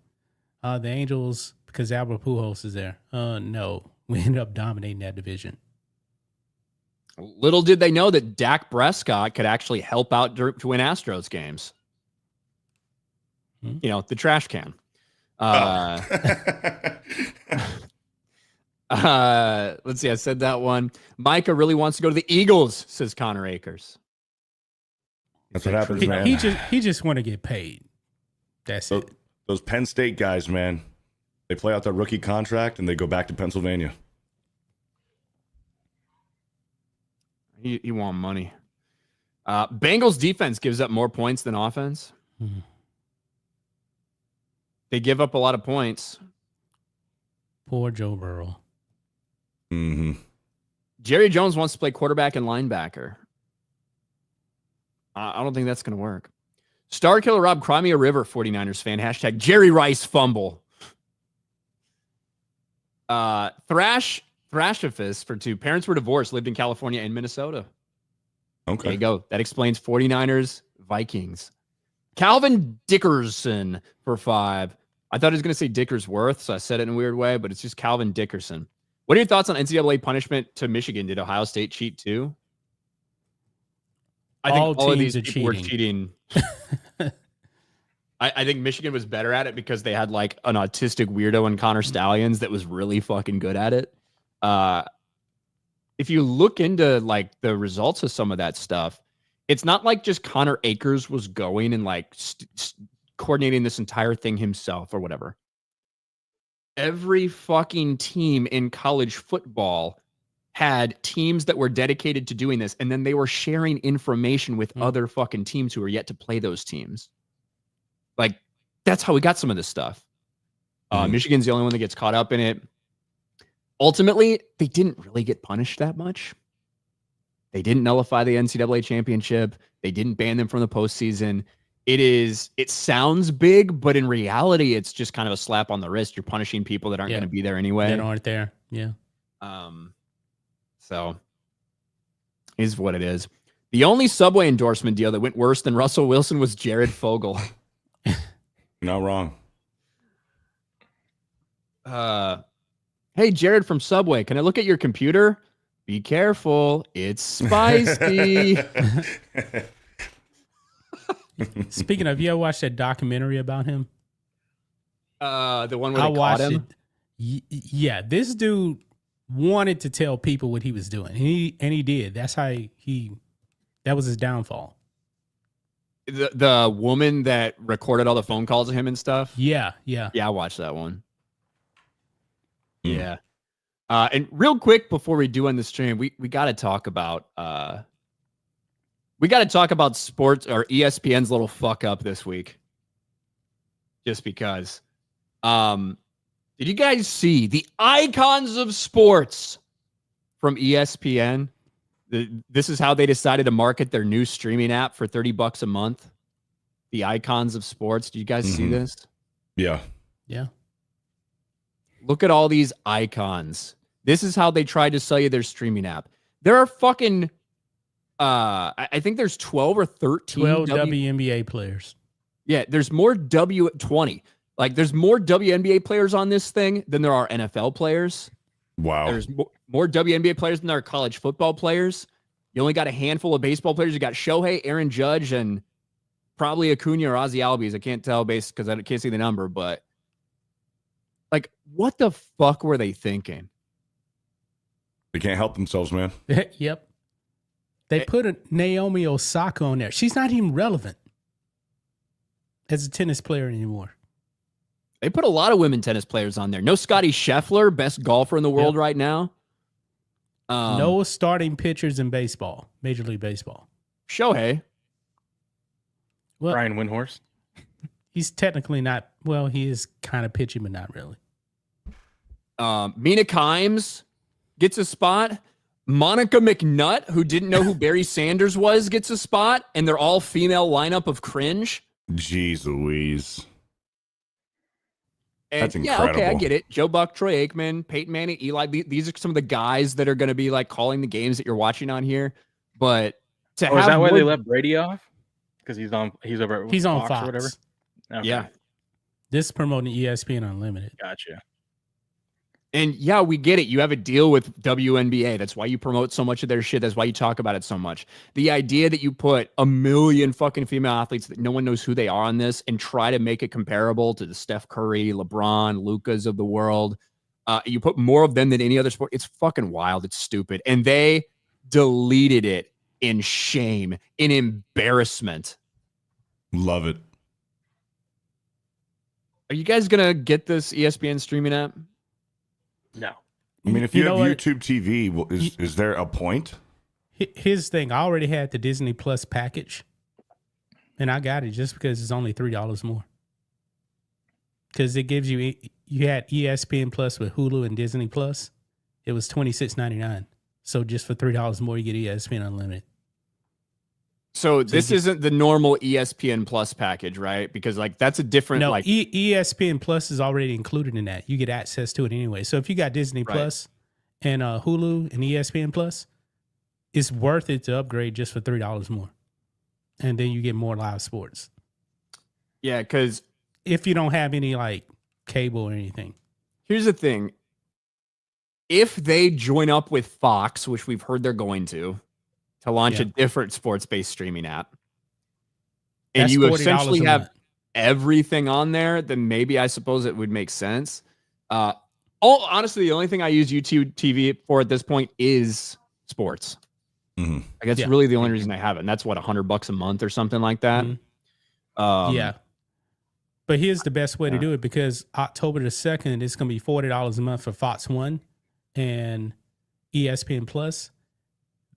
the Angels because Albert Pujols is there. No, we ended up dominating that division. Little did they know that Dak Prescott could actually help out to win Astros games. You know, the trash can. Let's see. I said that one. Micah really wants to go to the Eagles, says Connor Akers. That's what happens, man. He just want to get paid. That's it. Those Penn State guys, man, they play out their rookie contract and they go back to Pennsylvania. He want money. Bengals defense gives up more points than offense. They give up a lot of points. Poor Joe Burrow. Jerry Jones wants to play quarterback and linebacker. I don't think that's going to work. Star Killer Rob, cry me a river, 49ers fan. Hashtag Jerry Rice fumble. Thrashifus for 2. Parents were divorced, lived in California and Minnesota. Okay. There you go. That explains 49ers, Vikings. Calvin Dickerson for 5. I thought he was going to say Dickersworth, so I said it in a weird way, but it's just Calvin Dickerson. What are your thoughts on NCAA punishment to Michigan? Did Ohio State cheat too? I think all of these people were cheating. I think Michigan was better at it because they had like an autistic weirdo in Connor Stallions that was really fucking good at it. If you look into like the results of some of that stuff, it's not like just Connor Akers was going and like coordinating this entire thing himself or whatever. Every fucking team in college football had teams that were dedicated to doing this, and then they were sharing information with other fucking teams who are yet to play those teams. Like, that's how we got some of this stuff. Michigan's the only one that gets caught up in it. Ultimately, they didn't really get punished that much. They didn't nullify the NCAA championship. They didn't ban them from the postseason. It sounds big, but in reality, it's just kind of a slap on the wrist. You're punishing people that aren't going to be there anyway. That aren't there. Yeah. So is what it is. The only Subway endorsement deal that went worse than Russell Wilson was Jared Fogle. Not wrong. Hey, Jared from Subway, can I look at your computer? Be careful. It's spicy. Speaking of, you ever watched that documentary about him? The one where they caught him. Yeah, this dude wanted to tell people what he was doing. And he did. That's how that was his downfall. The woman that recorded all the phone calls of him and stuff. Yeah. I watched that one. Yeah. And real quick before we do end the stream, we got to talk about sports or ESPN's little fuck up this week. Just because. Did you guys see the icons of sports from ESPN? This is how they decided to market their new streaming app for $30 a month. The icons of sports. Do you guys see this? Yeah. Look at all these icons. This is how they tried to sell you their streaming app. There are fucking, I think there's 12 or 13. 12 WNBA players. Yeah, there's more 20. Like, there's more WNBA players on this thing than there are NFL players. Wow. There's more WNBA players than there are college football players. You only got a handful of baseball players. You got Shohei, Aaron Judge, and probably Acuna or Ozzie Albies. I can't tell because I can't see the number, but like, what the fuck were they thinking? They can't help themselves, man. Yep. They put a Naomi Osaka on there. She's not even relevant as a tennis player anymore. They put a lot of women tennis players on there. No Scotty Scheffler, best golfer in the world right now. No starting pitchers in baseball, Major League Baseball. Shohei. Well, Brian Windhorse. He's technically not. Well, he is kind of pitching, but not really. Mina Kimes gets a spot. Monica McNutt, who didn't know who Barry Sanders was, gets a spot. And they're all female lineup of cringe. Jeez Louise. And that's incredible. Okay, I get it. Joe Buck, Troy Aikman, Peyton Manning, Eli. These are some of the guys that are going to be like calling the games that you're watching on here. But to have is that why more... they let Brady off? Because he's on Fox or whatever. Okay. Yeah. This is promoting ESPN Unlimited. Gotcha. And yeah, we get it. You have a deal with WNBA. That's why you promote so much of their shit. That's why you talk about it so much. The idea that you put a million fucking female athletes that no one knows who they are on this and try to make it comparable to the Steph Curry, LeBron, Lucas of the world. You put more of them than any other sport. It's fucking wild. It's stupid. And they deleted it in shame, in embarrassment. Love it. Are you guys going to get this ESPN streaming app? No. I mean, if you have YouTube TV, is there a point? Here's the thing. I already had the Disney Plus package, and I got it just because it's only $3 more. Because it gives you had ESPN Plus with Hulu and Disney Plus. It was $26.99. So just for $3 more, you get ESPN Unlimited. So this isn't the normal ESPN Plus package, right? Because like that's a different ESPN Plus is already included in that. You get access to it anyway. So if you got Disney Plus and Hulu and ESPN Plus, it's worth it to upgrade just for $3 more. And then you get more live sports. Yeah, because if you don't have any like cable or anything. Here's the thing. If they join up with Fox, which we've heard they're going to launch a different sports-based streaming app, and that's you essentially have month. Everything on there, then maybe I suppose it would make sense. Honestly, the only thing I use YouTube TV for at this point is sports. Mm-hmm. Like that's really the only reason I have it. And that's what $100 a month or something like that. Mm-hmm. But here's the best way to do it, because October the 2nd, it's going to be $40 a month for Fox One and ESPN Plus.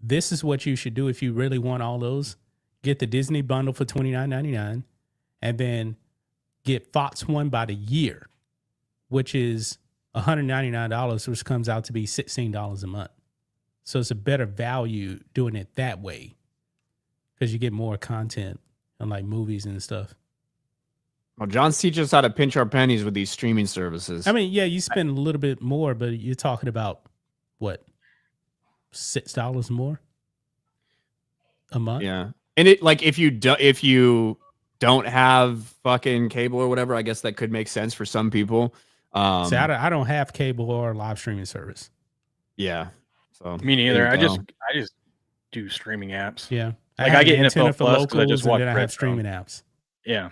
This is what you should do if you really want all those. Get the Disney bundle for $29.99 and then get Fox One by the year, which is $199, which comes out to be $16 a month. So it's a better value doing it that way because you get more content on like movies and stuff. Well, John's teaching us how to pinch our pennies with these streaming services. I mean, yeah, you spend a little bit more, but you're talking about what? $6 more a month. Yeah, and it like if you don't have fucking cable or whatever, I guess that could make sense for some people. See, I don't have cable or live streaming service. Yeah, so me neither. I just do streaming apps. Yeah, Like I get antenna NFL Plus because I just watch and then I Red have streaming Zone. apps. Yeah,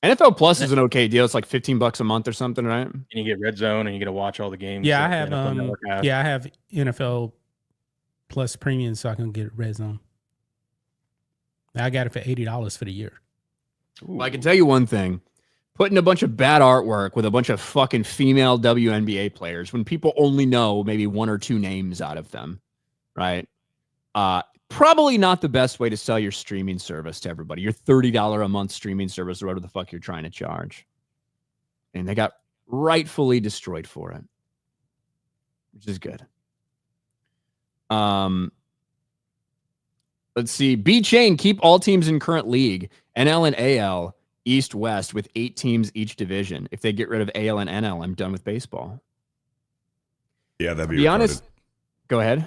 NFL Plus is an okay deal. It's like $15 a month or something, right? and you get Red Zone, and you get to watch all the games. Yeah, I that the have NFL Network has. I have NFL Plus Premium, so I can get Red Zone. I got it for $80 for the year. Well, I can tell you one thing. Putting a bunch of bad artwork with a bunch of fucking female WNBA players when people only know maybe one or two names out of them, right? Probably not the best way to sell your streaming service to everybody. Your $30 a month streaming service or whatever the fuck you're trying to charge. And they got rightfully destroyed for it, which is good. Let's see. B-Chain, keep all teams in current league, NL and AL, East, West, with 8 teams each division. If they get rid of AL and NL, I'm done with baseball. Yeah, that'd be To be retarded. honest, go ahead.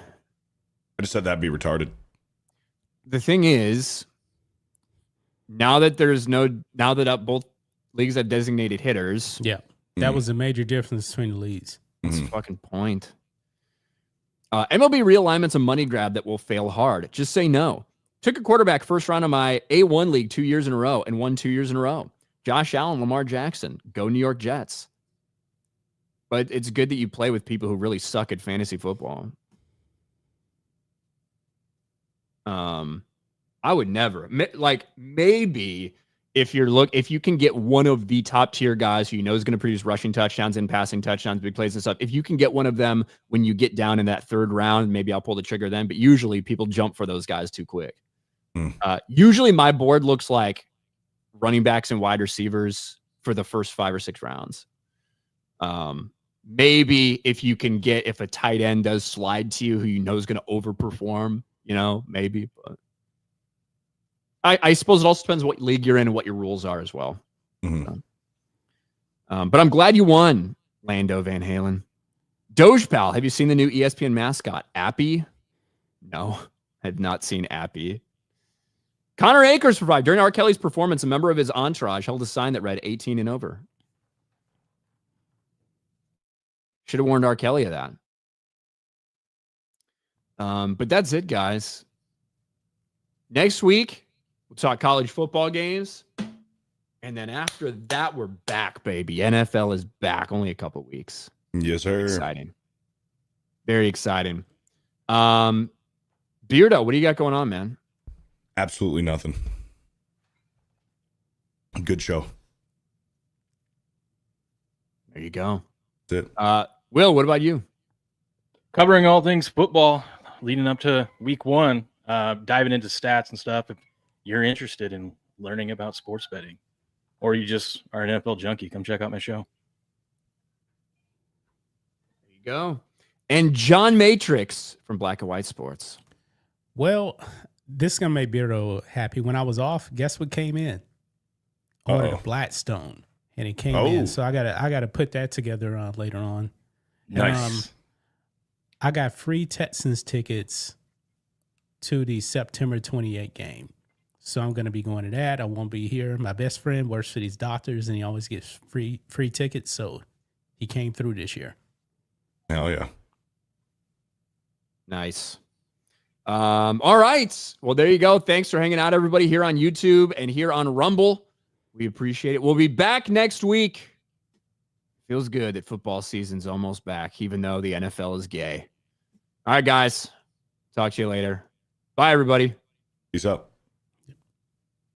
I just said that'd be retarded. The thing is, now that both leagues have designated hitters, Yeah, that was a major difference between the leagues. what's the fucking point? MLB realignment's a money grab that will fail hard. Just say no. Took a quarterback first round of my A1 league 2 years in a row and won 2 years in a row. Josh Allen, Lamar Jackson, go New York Jets. But it's good that you play with people who really suck at fantasy football. I would never maybe if you can get one of the top tier guys who you know is going to produce rushing touchdowns and passing touchdowns, big plays and stuff. If you can get one of them when you get down in that third round, maybe I'll pull the trigger then. But usually people jump for those guys too quick. Usually my board looks like running backs and wide receivers for the first 5 or 6 rounds. Maybe if a tight end does slide to you who you know is going to overperform, maybe. But I suppose it also depends what league you're in and what your rules are as well. Mm-hmm. But I'm glad you won, Lando Van Halen. Doge Pal, have you seen the new ESPN mascot, Appy? No, I have not seen Appy. Connor Akers survived. During R. Kelly's performance, a member of his entourage held a sign that read 18 and over. Should have warned R. Kelly of that. But that's it, guys. Next week, we'll talk college football games. And then after that, we're back, baby. NFL is back. Only a couple weeks. Yes, sir. Exciting. Very exciting. Beardo, what do you got going on, man? Absolutely nothing. Good show. There you go. That's it. Will, what about you? Covering all things football leading up to week 1, diving into stats and stuff. If you're interested in learning about sports betting or you just are an NFL junkie, come check out my show. There you go. And John Matrix from Black and White Sports. Well, this is going to make Beardo happy. When I was off, guess what came in? Ordered a Blackstone, and it came in. So I gotta put that together later on. Nice. And, I got free Texans tickets to the September 28th game. So I'm going to be going to that. I won't be here. My best friend works for these doctors, and he always gets free tickets. So he came through this year. Hell yeah. Nice. All right. Well, there you go. Thanks for hanging out, everybody, here on YouTube and here on Rumble. We appreciate it. We'll be back next week. Feels good that football season's almost back, even though the NFL is gay. All right, guys. Talk to you later. Bye, everybody. Peace out.